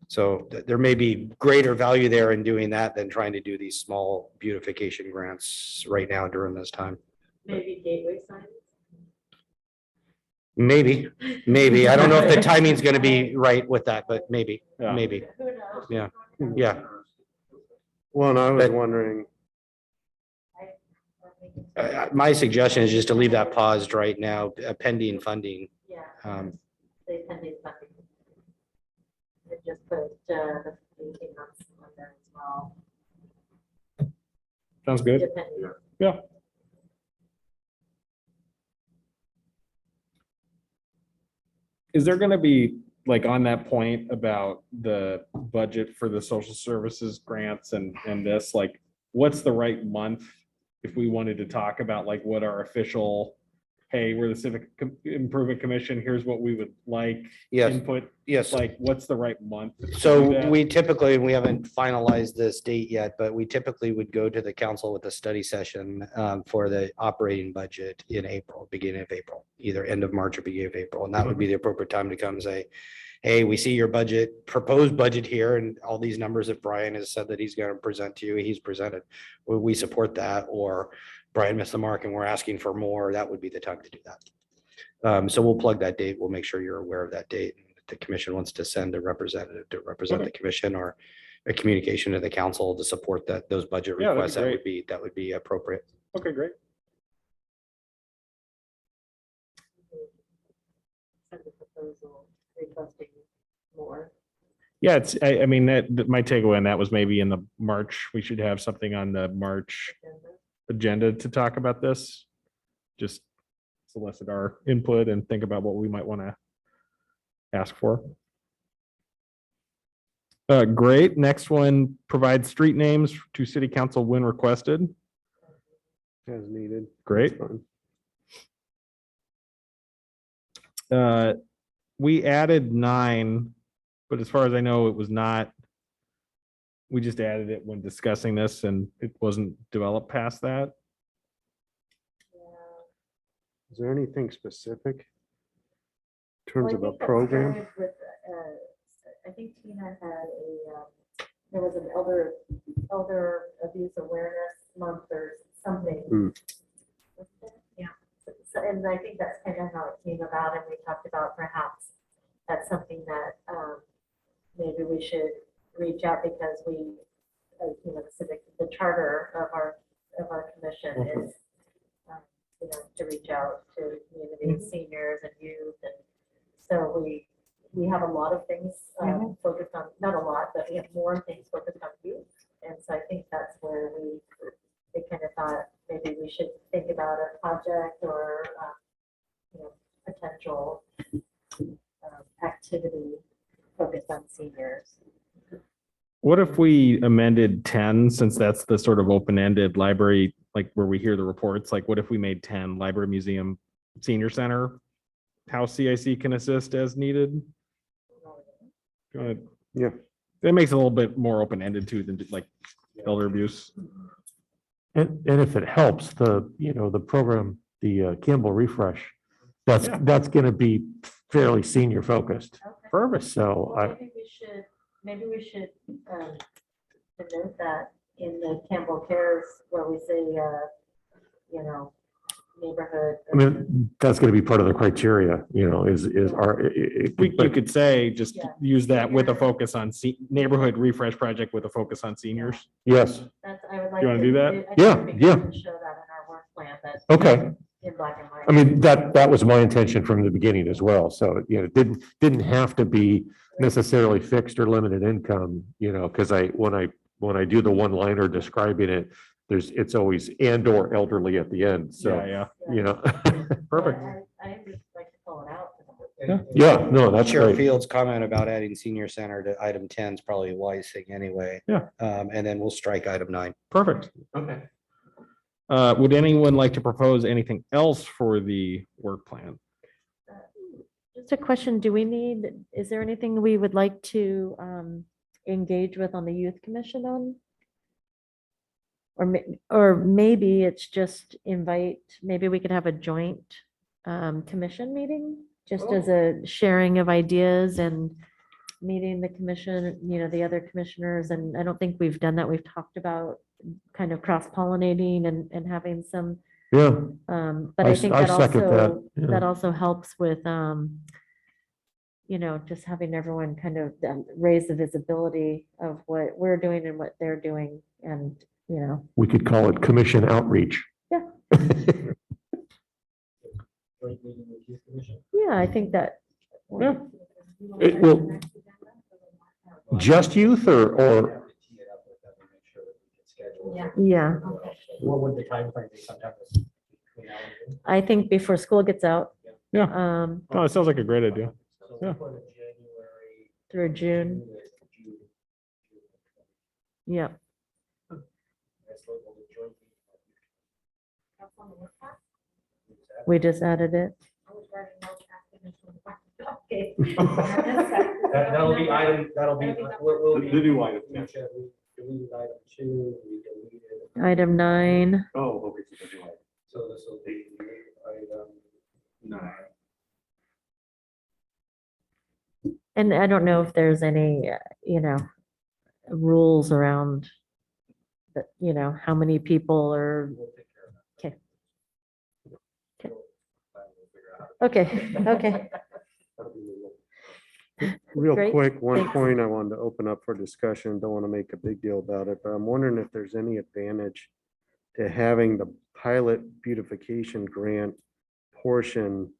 So there may be greater value there in doing that than trying to do these small beautification grants right now during this time. Maybe gateway signs. Maybe. I don't know if the timing's gonna be right with that, but maybe. Yeah. Who knows? Yeah. Yeah. Well, and I was But- wondering, My suggestion is just to leave that paused right now, pending funding. Yeah. Um, They pending funding. And just put the 18 months on there as well. Sounds good. Depending. Yeah. Is there gonna be, like, on that point about the budget for the social services grants and this, like, what's the right month if we wanted to talk about like what our official, hey, we're the Civic Improvement Commission, here's what we would like. Yes. Input, Yes. like, what's the right month? to do So that? we typically, we haven't finalized this date yet, but we typically would go to the council with a study session for the operating budget in April, beginning of April, either end of March or beginning of April. And that would be the appropriate time to come and say, hey, we see your budget, proposed budget here, and all these numbers that Brian has said that he's going to present to you, he's presented. We support that, or Brian missed the mark and we're asking for more. That would be the time to do that. So we'll plug that date. We'll make sure you're aware of that date. If the commission wants to send a representative to represent the commission, or a communication to the council to support those budget Yeah, that'd be requests, that would be appropriate. Okay, great. Send a proposal requesting more. Yeah, I mean, my takeaway on that was maybe in the March, we should have something on the March agenda to talk about this. Just solicit our input and think about what we might want to ask for. Great. Next one, provide street names to city council when requested. As needed. Great. We added 9, but as far as I know, it was not. We just added it when discussing this and it wasn't developed past that. Is there anything specific in terms of a program? I think Tina had there was an elder abuse awareness month or something. Yeah. So, and I think that's kind of how it came about, and we talked about perhaps that's something that maybe we should reach out, because we, the charter of our commission is, to reach out to community, seniors and youth. And so we have a lot of things focused on, not a lot, but we have more things focused on youth. And so I think that's where they kind of thought maybe we should think about a project or, potential activity focused on seniors. What if we amended 10, since that's the sort of open-ended library, like where we hear the reports, like what if we made 10 library, museum, senior center, how CIC can assist as needed? Yeah. That makes it a little bit more open-ended too than just like elder abuse. And if it helps, the program, the Campbell refresh, that's going to be fairly senior focused. Perfect. So Well, maybe we should denote that in the Campbell Cares where we say, neighborhood. I mean, that's going to be part of the criteria, is our. You could say, just Yeah. use that with a focus on neighborhood refresh project with a focus on seniors. Yes, I would like. You wanna do that? I think Yeah, it'd be yeah. good to show that in our work plan, that okay. in black and white. I mean, that was my intention from the beginning as well. So, it didn't have to be necessarily fixed or limited income, because when I do the one-liner describing it, it's always and or elderly at the end. So, Yeah. perfect. I would like to pull it out. Yeah, no, that's Chair great. Field's comment about adding senior center to item 10 is probably a wise thing anyway. Yeah. And then we'll strike item 9. Perfect. Okay. Would anyone like to propose anything else for the work plan? Just a question, is there anything we would like to engage with on the youth commission on? Or maybe it's just maybe we could have a joint commission meeting, just as a sharing of ideas and meeting the commission, the other commissioners. And I don't think we've done that. We've talked about kind of cross-pollinating and having some, Yeah, but I think I that second that, also, yeah. that also helps with, just having everyone kind of raise the visibility of what we're doing and what they're doing. And, we could call it commission outreach. yeah, I think that. Yeah. It will, just youth or, Yeah, What would the time frame be sometime between now and June? I think before school gets out. Yeah. Um, Oh, it sounds like a great idea. So Yeah. we'll put a January. through June, yeah. That's what we'll do joint meeting. We just added it. That'll be item, we'll be. The new item, yeah. We deleted item 2, we deleted, Item 9. Oh, okay. So the new item. so this will be item 9. And I don't know if there's any, rules around, how many people are, We'll take care of that. okay. Okay. Real Great, quick, one thanks. point I wanted to open up for discussion, don't want to make a big deal about it, but I'm wondering if there's any advantage to having the pilot beautification grant portion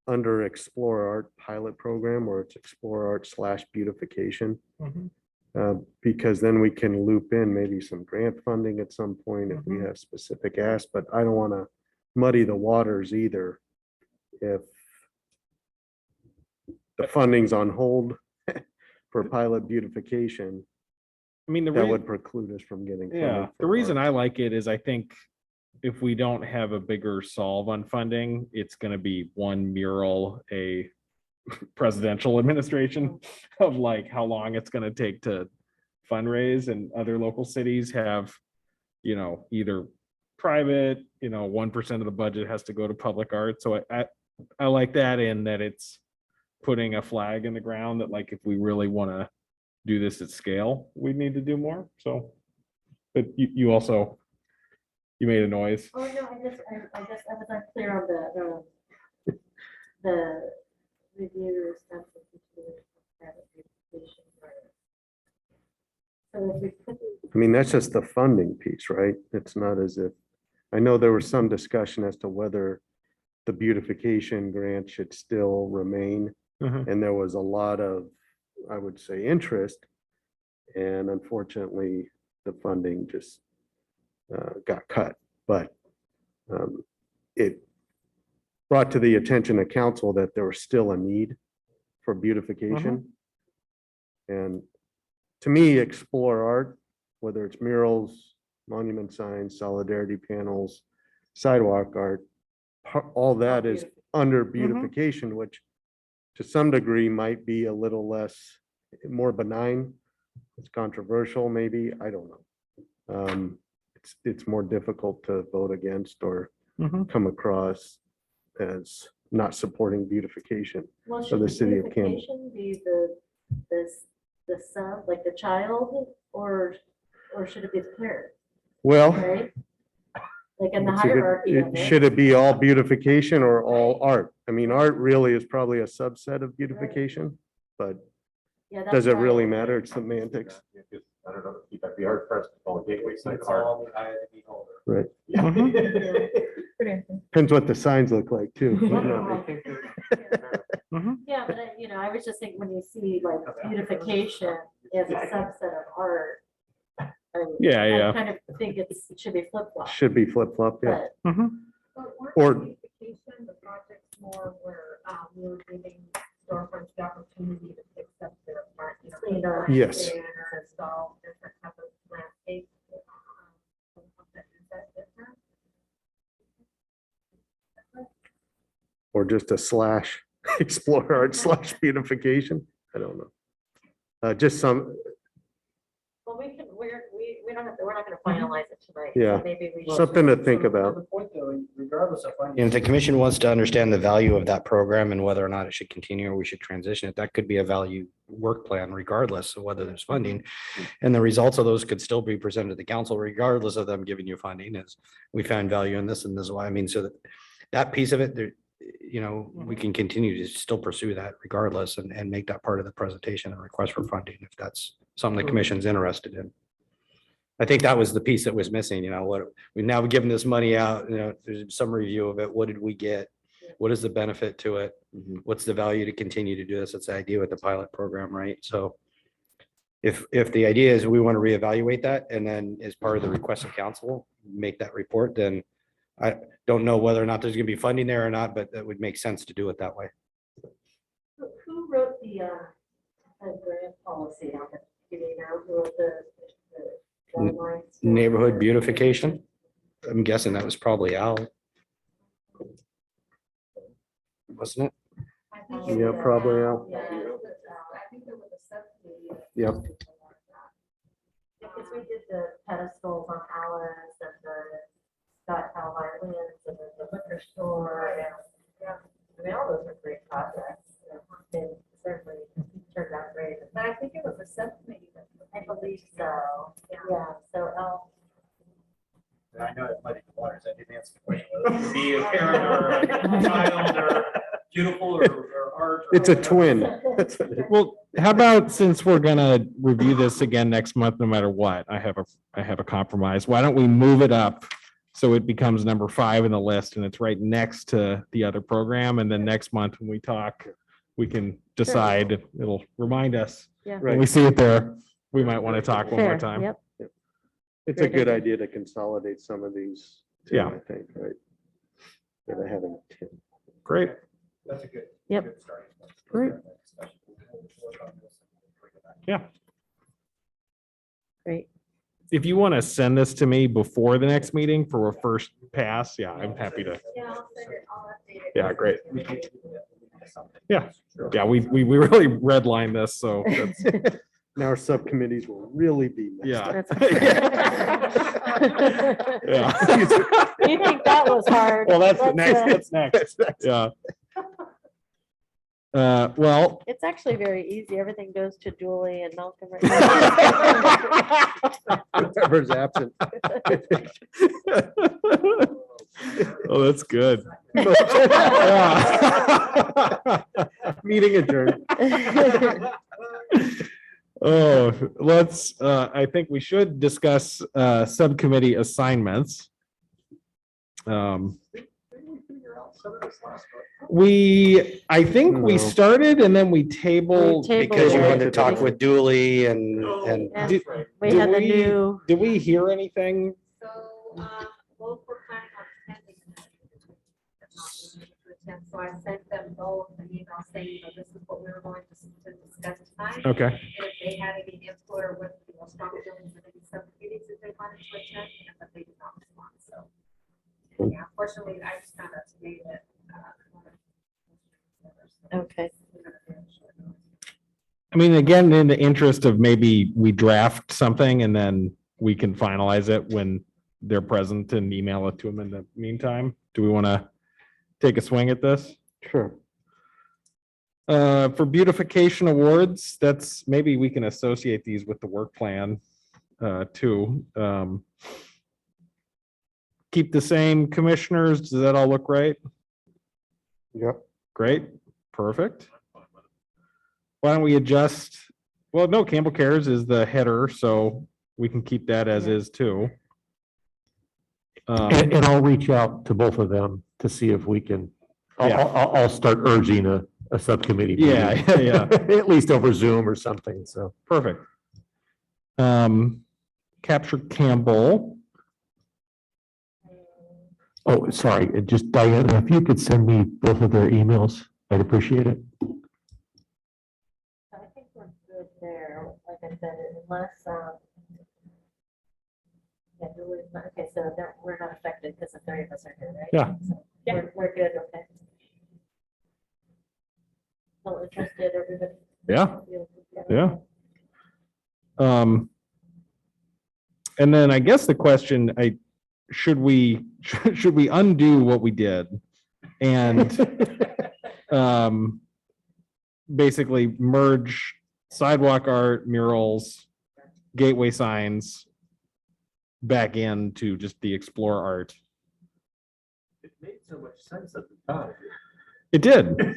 under Explore Art pilot program, or it's Explore Art / beautification. Because then we can loop in maybe some grant funding at some point if we have specific asks, but I don't want to muddy the waters either. If the funding's on hold for pilot beautification, I mean, that would preclude us from getting. funding yeah, the for reason art. I like it is I think if we don't have a bigger solve on funding, it's gonna be one mural, a presidential administration of like how long it's gonna take to fundraise, and other local cities have, either private, 1% of the budget has to go to public art. So I like that, in that it's putting a flag in the ground that, like, if we really want to do this at scale, we need to do more. So, but you also, you made a noise. Oh, no, I was unclear on the review stuff. I mean, that's just the funding piece, right? It's not as if, I know there was some discussion as to whether the beautification grant should still remain. And there was a lot of, I would say, interest. And unfortunately, the funding just got cut. But it brought to the attention of council that there was still a need for beautification. And to me, Explore Art, whether it's murals, monument signs, solidarity panels, sidewalk art, all that is under beautification, which to some degree might be a little less, more benign. It's controversial, maybe, I don't know. It's more difficult to vote against or come across as not supporting beautification. Well, So should the the city of Campbell. beautification be the son, like the child, or should it be the parent, Well, right? Like in the it's a good- hierarchy of it. should it be all beautification or all art? I mean, art really is probably a subset of beautification, but Yeah, does it that's really right. matter? It's semantics, I don't know, keep at the art press, call gateway site It's art. all the eye of the beholder. right? Pretty- Depends what the signs look like too. Yeah, but I was just thinking when you see like beautification as a subset of art. Yeah. I kind of think it should be flip-flop. Should be flip-flop, yeah. But Or- Beautification, the project's more where we were giving storefronts the opportunity to fix up their art, Clean up. Yes. Install different type of landscape. Is that different? Or just a slash, explore art / beautification. I don't know. Just some, Well, we don't have to, we're not gonna finalize it tonight. so Yeah. Maybe we should. something to think So about. The point though, regardless of funding. And if the commission wants to understand the value of that program and whether or not it should continue or we should transition it, that could be a value work plan regardless of whether there's funding. And the results of those could still be presented to the council regardless of them giving you funding, as we found value in this and this is why. I mean, so that piece of it, there, we can continue to still pursue that regardless and make that part of the presentation and request for funding if that's something the commission's interested in. I think that was the piece that was missing, what we've now given this money out, there's some review of it. What did we get? What is the benefit to it? What's the value to continue to do this? It's the idea with the pilot program, right? So if the idea is we want to reevaluate that and then as part of the request of council, make that report, then I don't know whether or not there's gonna be funding there or not, but that would make sense to do it that way. Who wrote the grant policy on it? Do you know who wrote the guidelines? Neighborhood beautification. I'm guessing that was probably Al. wasn't it? I think Yeah, it was, probably, yeah. I think there was a subcommittee. that- Yep. Because we did the pedestals on Alice and the Scott Howell Islands and then the liquor store and, yeah, I mean, all those are great projects. And certainly turned out great. But I think it was a subcommittee. that- I believe so. Yeah, so, And I know it muddied the waters. I didn't answer the question whether it would be a parent or a child or beautiful or art. or It's a whatever. twin. Well, how about since we're gonna review this again next month, no matter what, I have a compromise. Why don't we move it up? So it becomes number 5 in the list and it's right next to the other program. And then next month when we talk, we can decide, it'll remind us. Yeah. When we see it there, we might want to talk one more fair, time. yep. It's a Great good idea. idea to consolidate some of these. too, Yeah. I think, right? Instead of having 10. Great. That's a good. Yep. good starting point. Great. Yeah. Great. If you want to send this to me before the next meeting for a first pass, yeah, I'm happy to. Yeah, I'll send it, I'll update it. Yeah, great. Yeah. Yeah, we really redlined this, so that's, Now our subcommittees will really be. messed yeah. up. Yeah. You think that was hard? Well, that's the Let's, next, yeah. Well, It's actually very easy. Everything goes to Julie and Malcolm. right now. Whoever's absent. oh, that's good. Meeting adjourned. Oh, let's, I think we should discuss, subcommittee assignments. I think we No. started and then we tabled. tabled Because you it. wanted to talk with Dooley and, Yeah. Did- We did had the we- new, Did we hear anything? So, both were planning on attending. but not able to attend. So I sent them both an email saying, you know, this is what we were going to discuss tonight. Okay, And if they had any input or what, you know, strong feelings of any subcommittees that they wanted to attend, and that they did not respond, so. Yeah, unfortunately, I just found out today that. okay. I mean, again, in the interest of maybe we draft something and then we can finalize it when they're present and email it to them in the meantime. Do we want to take a swing at this? Sure. For beautification awards, that's, maybe we can associate these with the work plan, too. Keep the same commissioners. Does that all look right? Yep. Great, perfect. Why don't we adjust? Well, no, Campbell Cares is the header, so we can keep that as is too. And I'll reach out to both of them to see if we can, Yeah. I'll start urging a subcommittee. Yeah, meeting. yeah, At least over Zoom or something, so. perfect. Capture Campbell. Oh, sorry, just Diana, if you could send me both of their emails, I'd appreciate it. I think we're good there, like I said, unless, yeah, Julie's not, okay, so we're not affected because the 3 of us are here, right? Yeah. So We're good, okay. Still interested, everybody? Yeah. Yeah. And then I guess the question, should we undo what we did? And basically merge sidewalk art, murals, gateway signs back into just the explore art. It made so much sense at the time. It did.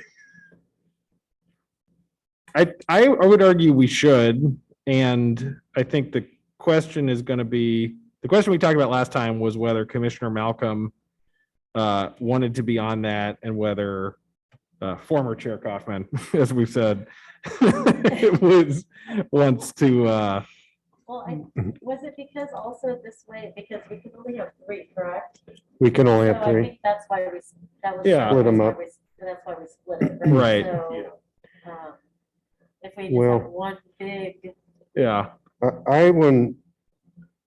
I would argue we should, and I think the question is going to be, the question we talked about last time was whether Commissioner Malcolm wanted to be on that and whether former Chair Kaufman, as we've said, wants to, Well, was it because also this way, because we can only have 3, correct? We can only So have I 3. think that's why that was. Yeah. Split 'em up. That's why we split it. Right. So, if we just Well- have one big, yeah,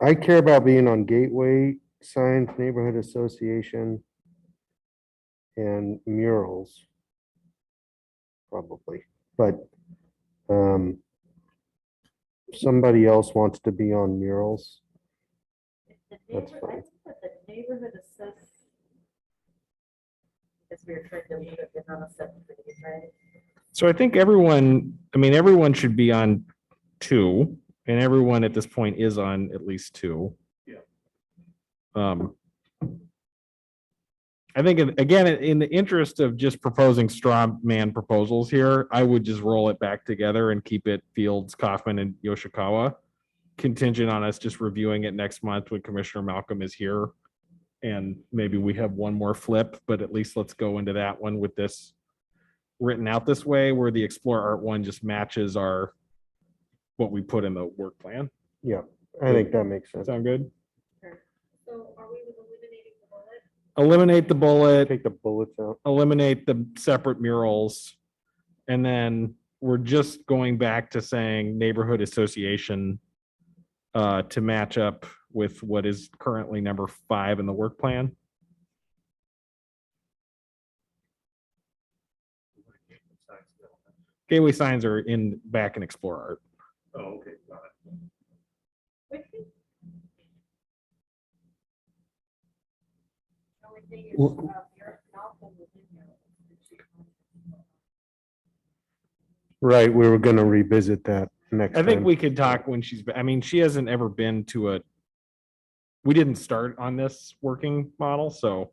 I care about being on Gateway Signs, Neighborhood Association, and murals. probably, but somebody else wants to be on murals. That's fine. The neighborhood assess. Because we were trying to leave it on a subcommittee, right? So I think everyone should be on 2, and everyone at this point is on at least 2. I think, again, in the interest of just proposing straw man proposals here, I would just roll it back together and keep it Fields, Kaufman, and Yoshikawa, contingent on us just reviewing it next month when Commissioner Malcolm is here. And maybe we have one more flip, but at least let's go into that one with this written out this way, where the Explore Art one just matches what we put in the work plan. Yeah, I think that makes sense. Sound good? So are we eliminating the bullet? Eliminate the bullet, Take the bullets out. eliminate the separate murals. And then we're just going back to saying neighborhood association to match up with what is currently number 5 in the work plan. Gateway signs are back in Explore Art. Oh, okay, got it. The only thing is, Well- your Malcolm was in there. Right, we were gonna revisit that next I think time. we could talk when she hasn't ever been to we didn't start on this working model, so.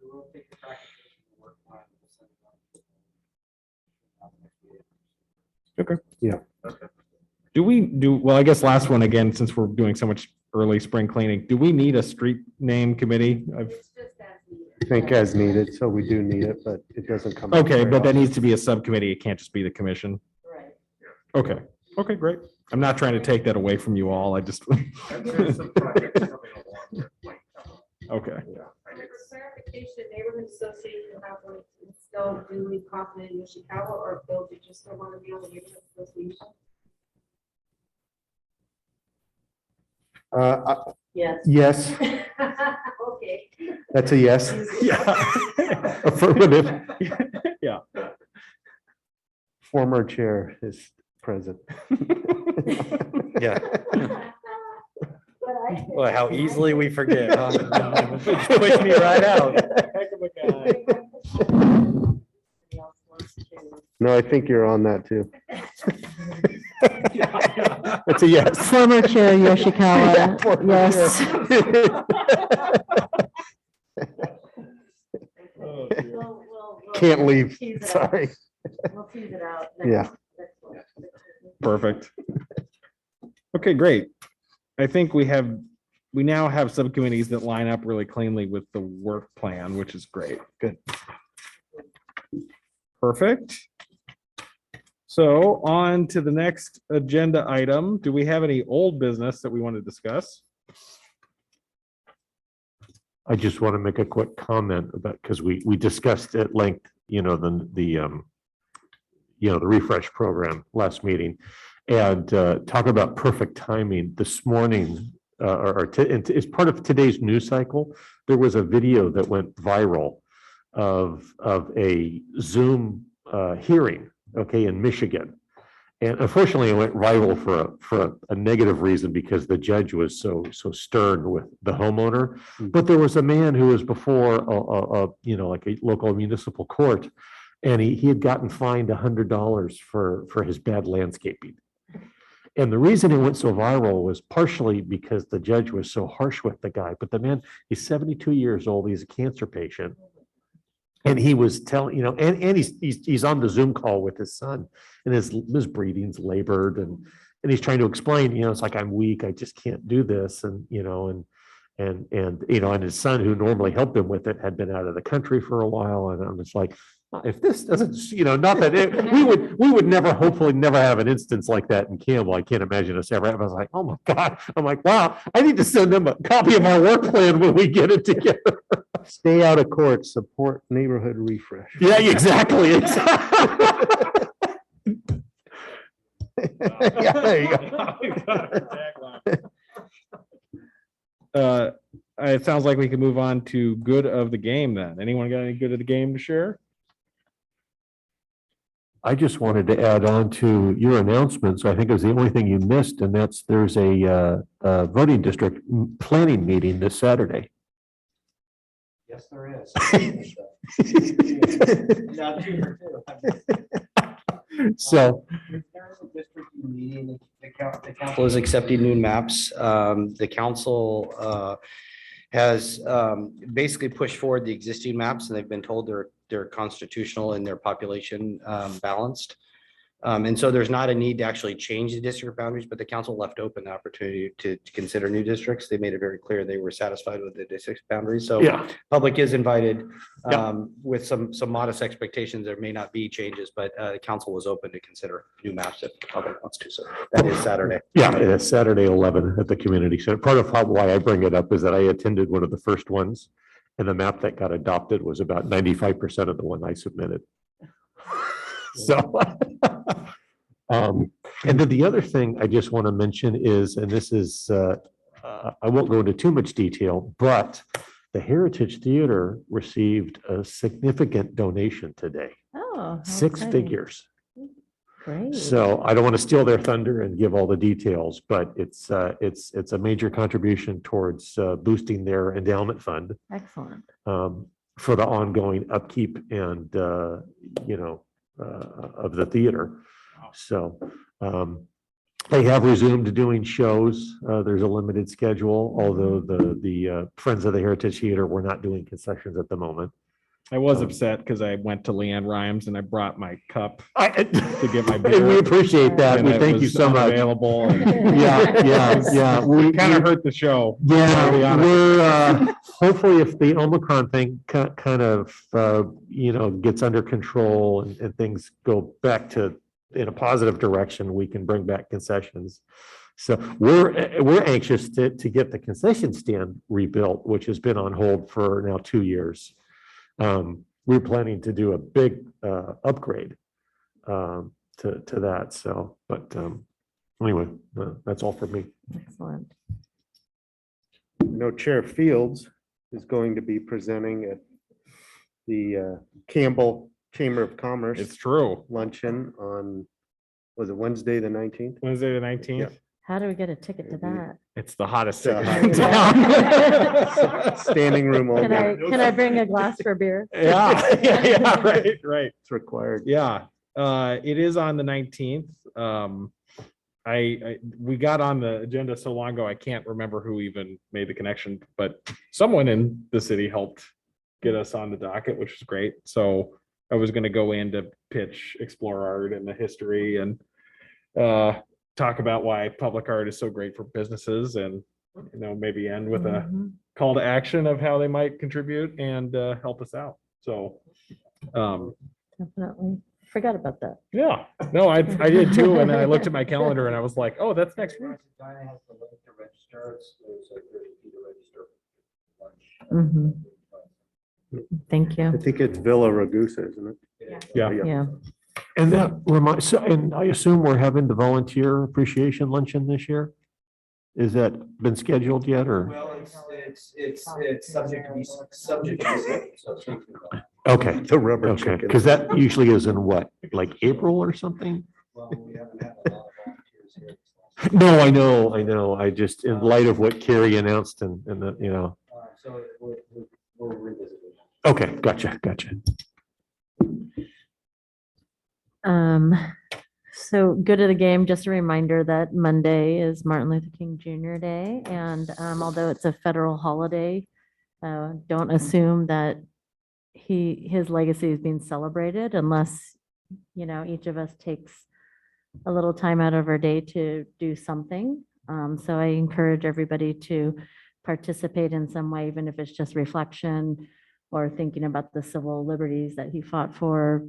We'll take the practice and work plan and we'll send it on. Okay. Yeah. Okay. Well, I guess last one again, since we're doing so much early spring cleaning, do we need a street name committee? It's just as needed. I think as needed, so we do need it, but it doesn't come. up Okay, very but that often. needs to be a subcommittee. It can't just be the commission. Right. Okay, okay, great. I'm not trying to take that away from you all. I just. There's some projects coming along. Okay, And for clarification, neighborhood association have one still duly confident in Yoshikawa, or Bill, did you still want to be on the neighborhood association? Yes. Yes, Okay. that's a yes. yeah. Affirmative. Yeah. Former chair is present. Yeah. But I. Well, how easily we forget. Huh? Just push me right out. Heck of a guy. Somebody else wants to- No, I think you're on that too. That's a yes. Former Chair Yoshikawa, Former yes. Can't leave, Tease it out. sorry. We'll tease it out. Yeah. next one. Perfect. Okay, great. I think we now have subcommittees that line up really cleanly with the work plan, which is great. Good. Perfect. So on to the next agenda item. Do we have any old business that we want to discuss? I just want to make a quick comment about, because we discussed at length, the refresh program last meeting, and talk about perfect timing. This morning, as part of today's news cycle, there was a video that went viral of a Zoom hearing, in Michigan. And unfortunately, it went viral for a negative reason, because the judge was so stern with the homeowner. But there was a man who was before like a local municipal court, and he had gotten fined $100 for his bad landscaping. And the reason it went so viral was partially because the judge was so harsh with the guy. But the man, he's 72 years old. He's a cancer patient. And he was telling, and he's on the Zoom call with his son, and his breathing's labored, and he's trying to explain, it's like, I'm weak, I just can't do this. And his son, who normally helped him with it, had been out of the country for a while. And I'm just like, if this doesn't, not that we would never, hopefully never have an instance like that in Campbell. I can't imagine us ever. I was like, oh my God. I'm like, wow, I need to send them a copy of our work plan when we get it together. Stay out of court, support neighborhood refresh. Yeah, exactly. Yeah, there you go. It sounds like we can move on to good of the game then. Anyone got any good of the game to share? I just wanted to add on to your announcements. I think it was the only thing you missed, and that's there's a voting district planning meeting this Saturday. Yes, there is. Not two for two. So, There is a district meeting, the council Council is accepting new maps. The council has basically pushed forward the existing maps, and they've been told they're constitutional and their population balanced. And so there's not a need to actually change the district boundaries, but the council left open the opportunity to consider new districts. They made it very clear they were satisfied with the district boundaries. So yeah, public is invited Yeah. with some modest expectations. There may not be changes, but the council was open to consider new maps if the public wants to. So that is Saturday. yeah, it's Saturday 11 at the community center. Part of why I bring it up is that I attended one of the first ones, and the map that got adopted was about 95% of the one I submitted. So, and then the other thing I just want to mention is, and this is, I won't go into too much detail, but the Heritage Theater received a significant donation today, Oh. how 6 exciting. figures. Great. So I don't want to steal their thunder and give all the details, but it's a major contribution towards boosting their endowment fund Excellent. for the ongoing upkeep and, of the theater. So they have resumed doing shows. There's a limited schedule, although the Friends of the Heritage Theater were not doing concessions at the moment. I was upset because I went to Leanne Rhymes and I brought my cup To to get my And we beer. appreciate that. and We it thank you was so much. unavailable. Yeah. We Kind of hurt the show. I'll be Yeah, honest. we're, hopefully if the Omicron thing kind of, gets under control and things go back to, in a positive direction, we can bring back concessions. So we're anxious to get the concession stand rebuilt, which has been on hold for now 2 years. We're planning to do a big upgrade to that. So, but anyway, that's all for me. Excellent. No, Chair Fields is going to be presenting at the Campbell Chamber of Commerce It's true. luncheon on, was it Wednesday, the 19th? Wednesday the 19th. How do we get a ticket to that? It's the hottest The ticket in hottest- town. Standing room Can I, only. can I bring a glass for beer? Yeah, right. It's required. Yeah, it is on the 19th. We got on the agenda so long ago, I can't remember who even made the connection, but someone in the city helped get us on the docket, which was great. So I was gonna go in to pitch Explore Art and the history and talk about why public art is so great for businesses and, maybe end with a Mhm. call to action of how they might contribute and help us out. So, Definitely. Forgot about that. yeah, no, I did too. And then I looked at my calendar and I was like, oh, that's next week. Diana has the link to register. It's like 30 feet to register. Mhm. Thank I you. think it's Villa Ragusa, isn't it? Yeah. Yeah. And that reminds, and I assume we're having the volunteer appreciation luncheon this year? Is that been scheduled yet or? Well, it's subject to be subject to be. So. Okay, The rubber okay, chicken. because that usually is in what, like April or something? Well, we haven't had a lot of volunteers here. No, I know. I just, in light of what Carrie announced and the, So we're revisiting. okay, gotcha. So good at the game, just a reminder that Monday is Martin Luther King Jr. Day. And although it's a federal holiday, don't assume that his legacy is being celebrated unless, each of us takes a little time out of our day to do something. So I encourage everybody to participate in some way, even if it's just reflection or thinking about the civil liberties that he fought for.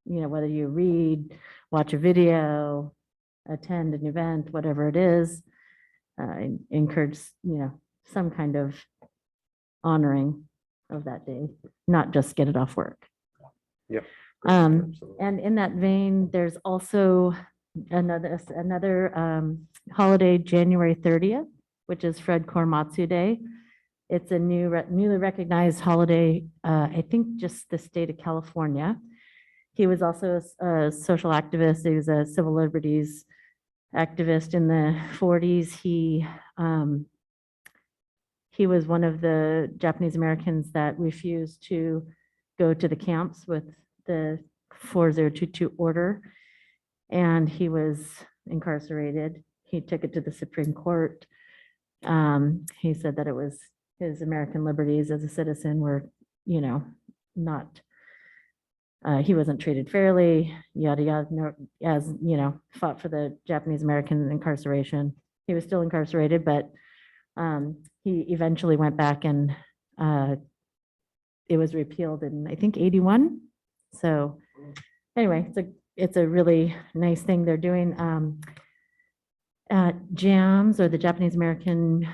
Whether you read, watch a video, attend an event, whatever it is, I encourage, some kind of honoring of that day, not just get it off work. Yep. And in that vein, there's also another holiday, January 30th, which is Fred Kormatsu Day. It's a newly recognized holiday, I think just the state of California. He was also a social activist. He was a civil liberties activist in the 40s. He was one of the Japanese Americans that refused to go to the camps with the 4022 order, and he was incarcerated. He took it to the Supreme Court. He said that it was his American liberties as a citizen were, not, he wasn't treated fairly, yada, yada, as, fought for the Japanese American incarceration. He was still incarcerated, but he eventually went back and it was repealed in, I think, 81. So anyway, it's a really nice thing they're doing. At JAMS, or the Japanese American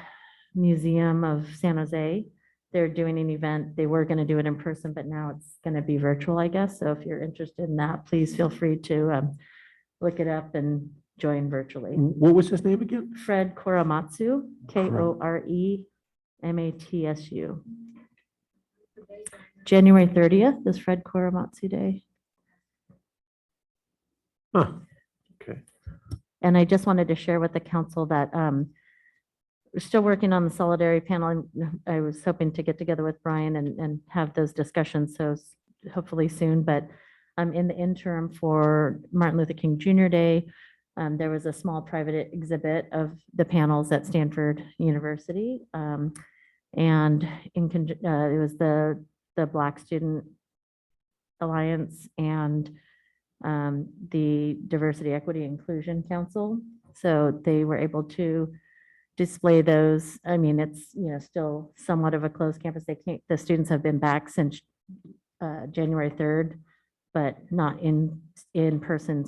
Museum of San Jose, they're doing an event. They were going to do it in person, but now it's going to be virtual, I guess. So if you're interested in that, please feel free to look it up and join virtually. What was his name again? Fred Kormatsu, Korematsu. January 30th is Fred Kormatsu Day. Huh. Okay. And I just wanted to share with the council that we're still working on the solidarity panel. I was hoping to get together with Brian and have those discussions, so hopefully soon. But in the interim for Martin Luther King Jr. Day, there was a small private exhibit of the panels at Stanford University. And it was the Black Student Alliance and the Diversity, Equity, Inclusion Council. So they were able to display those. I mean, it's, still somewhat of a closed campus. The students have been back since January 3rd, but not in person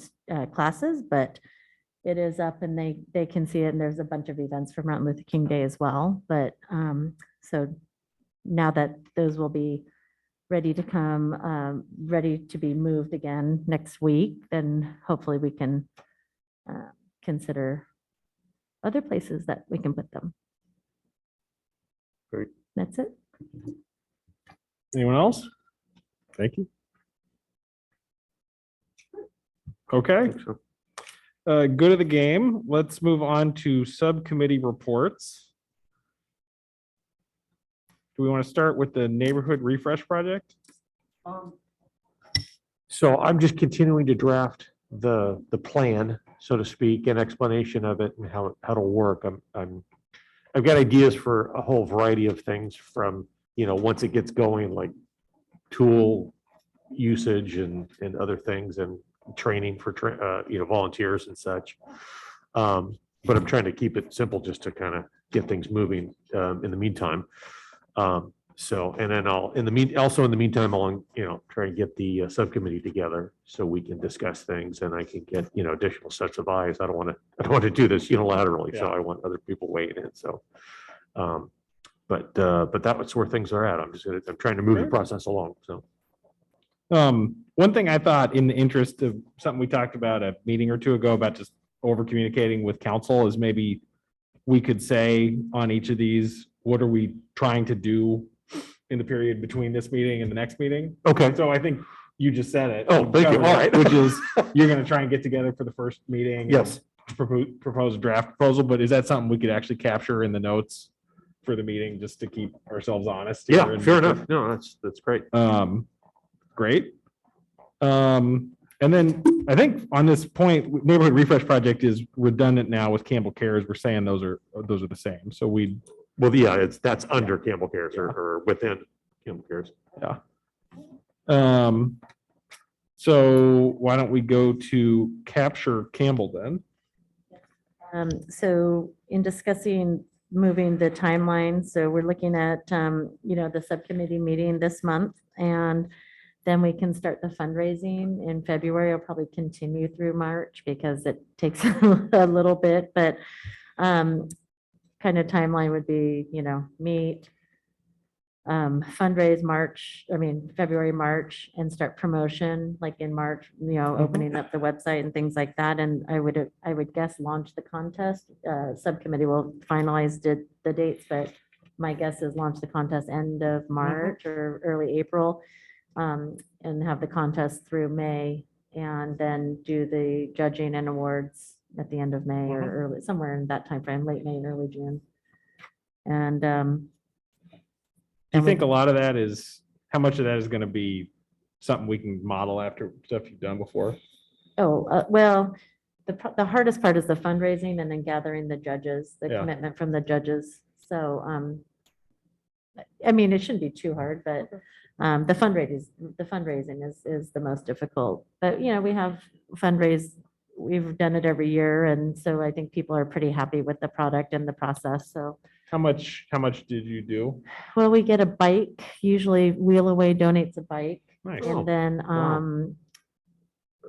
classes, but it is up and they can see it. And there's a bunch of events for Martin Luther King Day as well. But so now that those will be ready to come, ready to be moved again next week, then hopefully we can consider other places that we can put them. Great. That's it. Anyone else? Thank you. Okay. Good of the game. Let's move on to subcommittee reports. Do we want to start with the neighborhood refresh project? So I'm just continuing to draft the plan, so to speak, an explanation of it and how it'll work. I've got ideas for a whole variety of things from, once it gets going, like tool usage and other things and training for, volunteers and such. But I'm trying to keep it simple just to kind of get things moving in the meantime. So, and then in the meantime, I'll, try and get the subcommittee together so we can discuss things and I can get, additional sets of eyes. I don't want to do this unilaterally. So Yeah. I want other people weighing in. So, but that's where things are at. I'm trying to move the process along. So. One thing I thought, in the interest of something we talked about a meeting or two ago about just over communicating with council, is maybe we could say on each of these, what are we trying to do in the period between this meeting and the next meeting? Okay. So I think you just said it. Oh, thank you. All right. Which is, you're going to try and get together for the first meeting. and Yes. Propose a draft proposal, but is that something we could actually capture in the notes for the meeting just to keep ourselves honest? here Yeah, and- fair enough. No, that's great. Great. And then I think on this point, neighborhood refresh project is redundant now with Campbell Cares. We're saying those are the same. So Well, yeah, that's under Campbell Cares or within Campbell Cares. So why don't we go to capture Campbell then? So in discussing moving the timeline, so we're looking at, the subcommittee meeting this month, and then we can start the fundraising in February. I'll probably continue through March because it takes a little bit, but kind of timeline would be, meet, fundraise February, March, and start promotion like in March, opening up the website and things like that. And I would guess launch the contest. Subcommittee will finalize the dates, but my guess is launch the contest end of March or early April. and have the contest through May, and then do the judging and awards at the end of May or early, somewhere in that timeframe, late May, early June. And Do you think a lot of that is, how much of that is going to be something we can model after stuff you've done before? well, the hardest part is the fundraising and then gathering the judges, the Yeah. commitment from the judges. So, I mean, it shouldn't be too hard, but the fundraising is the most difficult. But, you know, we have we've done it every year. And so I think people are pretty happy with the product and the process. So, How much did you do? well, we get a bike, usually Wheel Away donates a bike. Nice. And then,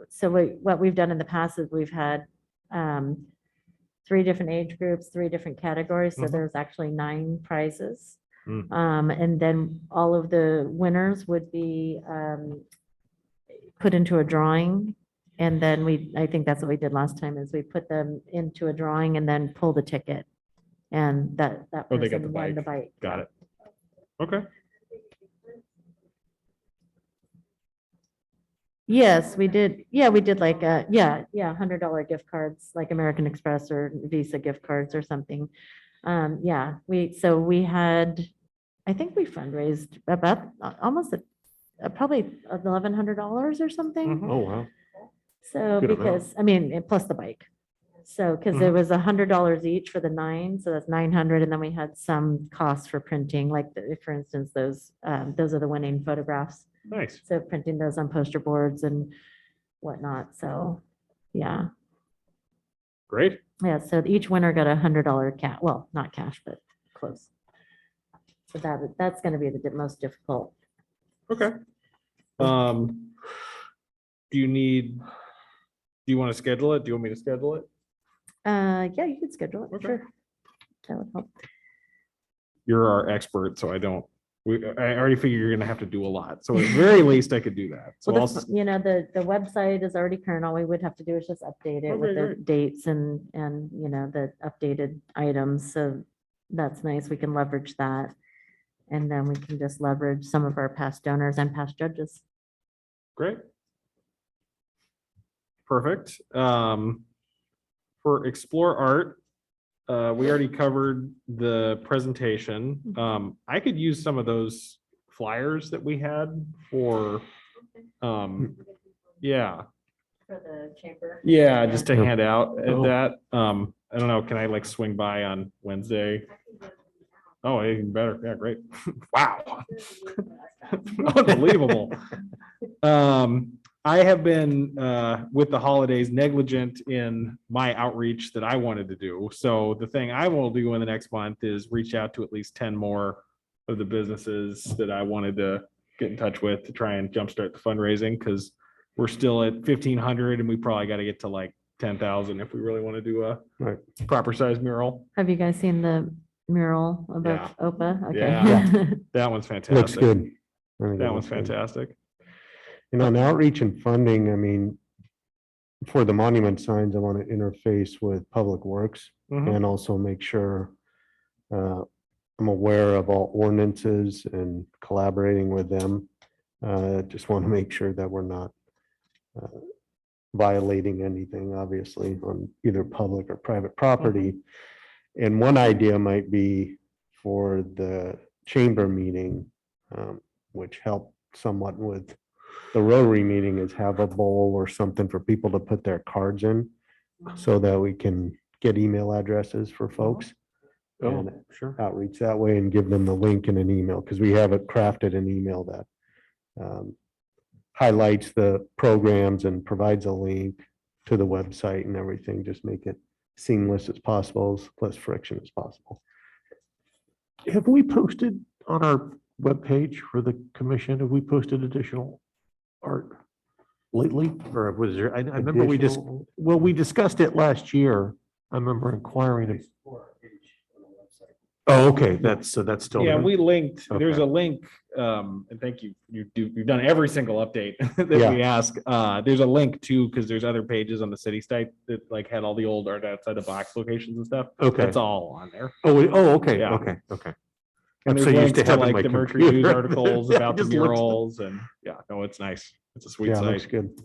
so what we've done in the past is we've had 3 different age groups, 3 different categories. So Mhm. there's actually 9 prizes. Mm. And then all of the winners would be put into a drawing. And then I think that's what we did last time, is we put them into a drawing and then pull the ticket. And that Oh, they got person won the bike. Got it. Okay. Yes, we did. Yeah, we did like, $100 gift cards, like American Express or Visa gift cards or something. Yeah, we had, I think we fundraised about almost probably $1,100 or something. Mhm. Oh, wow. So Good amount. because, I mean, plus the bike. So, because it was $100 each for the 9, so that's 900, and then we had some costs for printing, like, for instance, those are the winning photographs. Nice. So printing those on poster boards and whatnot, so, yeah. Great. Yeah, so each winner got $100 cash, well, not cash, but close. So that's gonna be the most difficult. Okay. Do you want to schedule it? Do you want me to schedule it? Yeah, you could schedule it, Okay. sure. That would help. You're our expert, so I already figure you're gonna have to do a lot. So at the very least, I could do that. So Well, I'll, you know, the website is already current. All we would have to do is just update it with Okay, the great. dates and, you know, the updated items. So that's nice. We can leverage that. And then we can just leverage some of our past donors and past judges. great. Perfect. For Explore Art, we already covered the presentation. I could use some of those flyers that we had for, yeah, For the chamber. yeah, just to Yeah. hand out at Oh. that. I don't know, can I like swing by on Wednesday? Oh, even better. Yeah, great. Wow. Unbelievable. I have been, with the holidays, negligent in my outreach that I wanted to do. So the thing I will do in the next month is reach out to at least 10 more of the businesses that I wanted to get in touch with to try and jumpstart the fundraising, because we're still at 1,500 and we probably got to get to like 10,000 if we really want to do a Right. proper size mural. Have you guys seen the mural above OPA? Okay. Yeah. That one's fantastic. Looks good. I think it That one's looks good. fantastic. And on outreach and funding, I mean, for the monument signs, I want to interface with Public Works Mhm. and also make sure I'm aware of all ordinances and collaborating with them. Just want to make sure that we're not violating anything, obviously, on either public or private property. And one idea might be for the chamber meeting, which helped somewhat with the Rotary meeting, is have a bowl or something for people to put their cards in so that we can get email addresses for folks Oh, and sure. outreach that way and give them the link in an email, because we have it crafted an email that highlights the programs and provides a link to the website and everything. Just make it seamless as possible, as less friction as possible. Have we posted on our webpage for the commission, have we posted additional art lately? Or was there, I remember Additional- well, we discussed it last year. I remember inquiring. Oh, okay, that's still. Yeah, there. we linked, there's Okay. a link, and thank you, you've done every single update that Yeah. we ask. There's a link too, because there's other pages on the city site that like had all the old art outside the box locations and stuff. Okay. That's all on there. Oh, okay, Yeah. okay. And I'm there's so used links to to having like my the Mercury News computer. articles Yeah, it about the just looks- murals and yeah, no, it's nice. It's a sweet Yeah, looks site. good.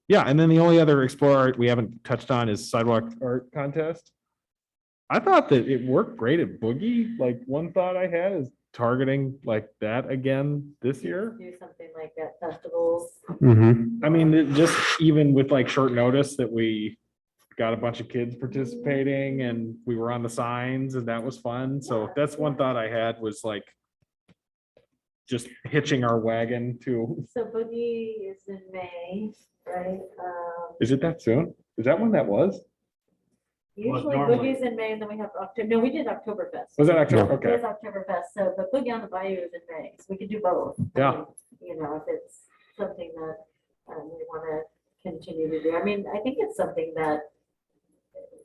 Yeah, and then the only other explore art we haven't touched on is Sidewalk Art Contest. I thought that it worked great at Boogie. Like one thought I had is targeting like that again this year. Do something like at festivals. Mhm. I mean, it just even with like short notice that we got a bunch of kids participating and we were on the signs and that was fun. So that's one thought I had was like just hitching our wagon to, So Boogie is in May, right? is it that soon? Is that when that was? Usually normally- Boogie's in May and then we have October, no, we did Oktoberfest. Was that October? It Okay. is Oktoberfest, so but Boogie on the Bayou is in May, so we could do both. I Yeah. mean, You know, if it's something that we want to continue to do. I mean, I think it's something that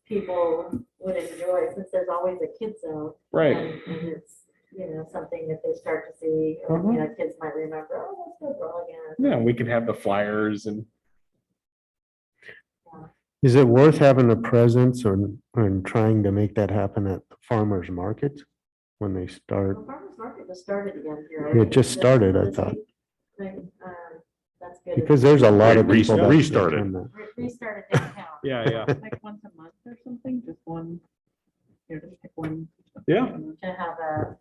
people would enjoy since there's always a kid zone. Right. And it's, you know, something that they start to see, or, you know, kids might remember, oh, let's go draw again. Yeah, we could have the flyers and Is it worth having a presence or and trying to make that happen at the farmer's market when they start? Well, Farmers Market just started again here. It just started, I thought. That's good. Because there's a lot of Right, people that restarted. attend that. Restarted downtown. yeah. Like once a month or something, just one. Here, just pick one. Yeah. To have a.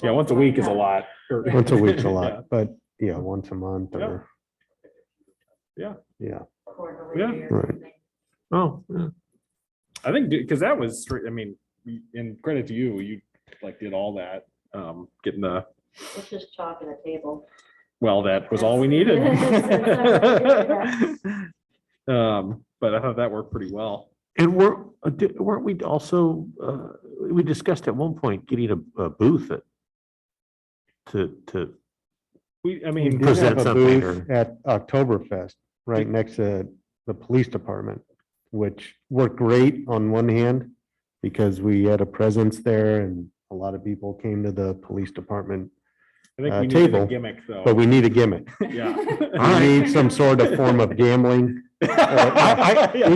Yeah, once a week is a lot. Or- Once a week's a Yeah. lot, but yeah, once a month Yeah. or. Yeah. Yeah, Quarterly Yeah. or Right. something. Oh, yeah. I think, because that was straight, I mean, in credit to you, you like did all that, getting the, It's just chalk and a table. well, that was all we needed. But I thought that worked pretty well. And weren't we also, we discussed at one point getting a booth to, I we mean, did present have a something booth at Oktoberfest, right next to the police department, which worked great on one hand because we had a presence there and a lot of people came to the police department, I think we needed a table, gimmick though. but we need a gimmick. Yeah. We need some sort of form of gambling. We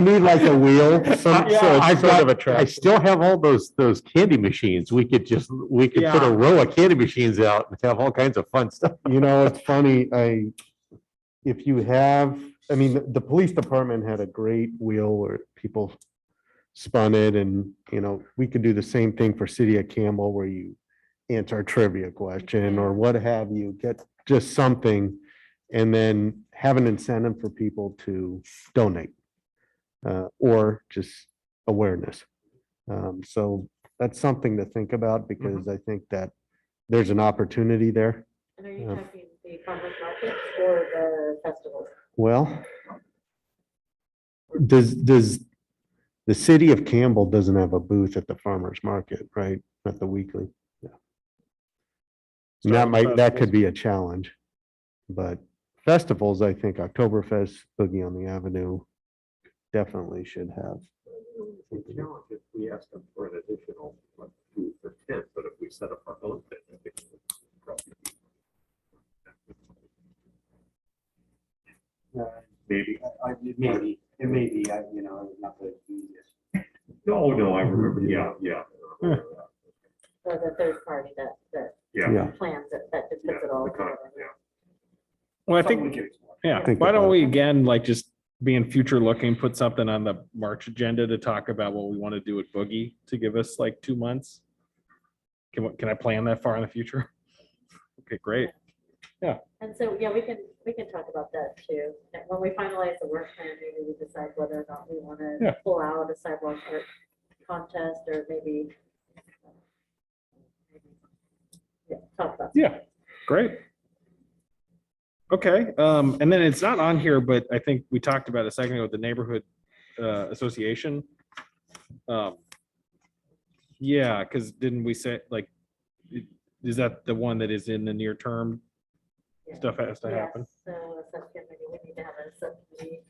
need like a wheel, some, Yeah, so I've it's sort of got, I attractive. still have all those candy machines. We could put Yeah. a row of candy machines out and have all kinds of fun stuff. You know, it's funny, if you have, I mean, the police department had a great wheel where people spun it and, you know, we could do the same thing for City of Campbell where you answer a trivia question or what have you, get just something and then have an incentive for people to donate or just awareness. So that's something to think about because I think that there's an opportunity there. And are you talking the farmers markets or the festivals? Well, does the city of Campbell doesn't have a booth at the farmer's market, right? At the weekly. Yeah. And that could be a challenge. But festivals, I think Oktoberfest, Boogie on the Avenue definitely should have. Challenge if we ask them for an additional booth or tent, but if we set up our own tent, I think it would probably be- Maybe. It may be, you know, not the easiest. No, I remember, yeah. So the third party that Yeah. plans it, that just puts it all together. Well, I Something we think, can explore. yeah, Think why don't about we again, like just being future looking, put something on the March agenda to talk about what we want to do with Boogie to give us like 2 months? Can I plan that far in the future? Okay, great. And so, yeah, we can talk about that too. And when we finalize the work plan, maybe we decide whether or not we want Yeah. to pull out a sidewalk art contest or maybe. Yeah, talk about. Yeah, great. Okay, and then it's not on here, but I think we talked about it a second ago with the neighborhood association. Yeah, because didn't we say like, is that the one that is in the near term? Yeah. Stuff has to Yes, happen. So a subcommittee, we need to have a subcommittee.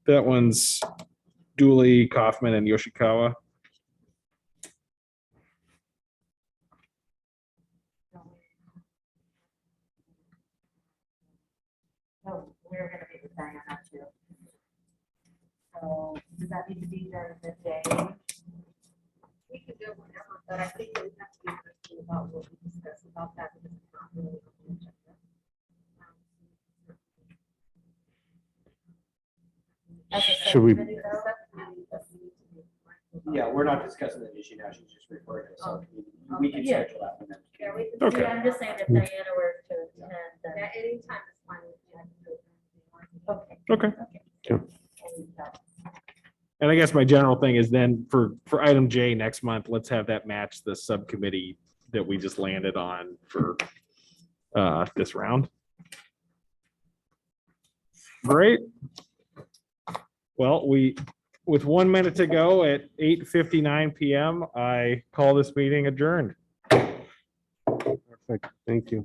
That one's Dooley, Kaufman, and Yoshikawa. that need to be during the day? We can do it whenever, but I think we have to be careful about what we discuss about that because it's not really on the agenda. Should we, Yeah, we're not discussing the issue now. She's just referring to something. We can Yeah. schedule that one. then. Yeah, we can. Okay. Yeah, I'm just saying if Diana were to attend, Yeah, then. anytime is fine. with me. I can do it. Okay. Okay. And I guess my general thing is then for item J next month, let's have that match the subcommittee that we just landed on for this round. Great. Well, with 1 minute to go at 8:59 PM, I call this meeting adjourned. perfect, thank you.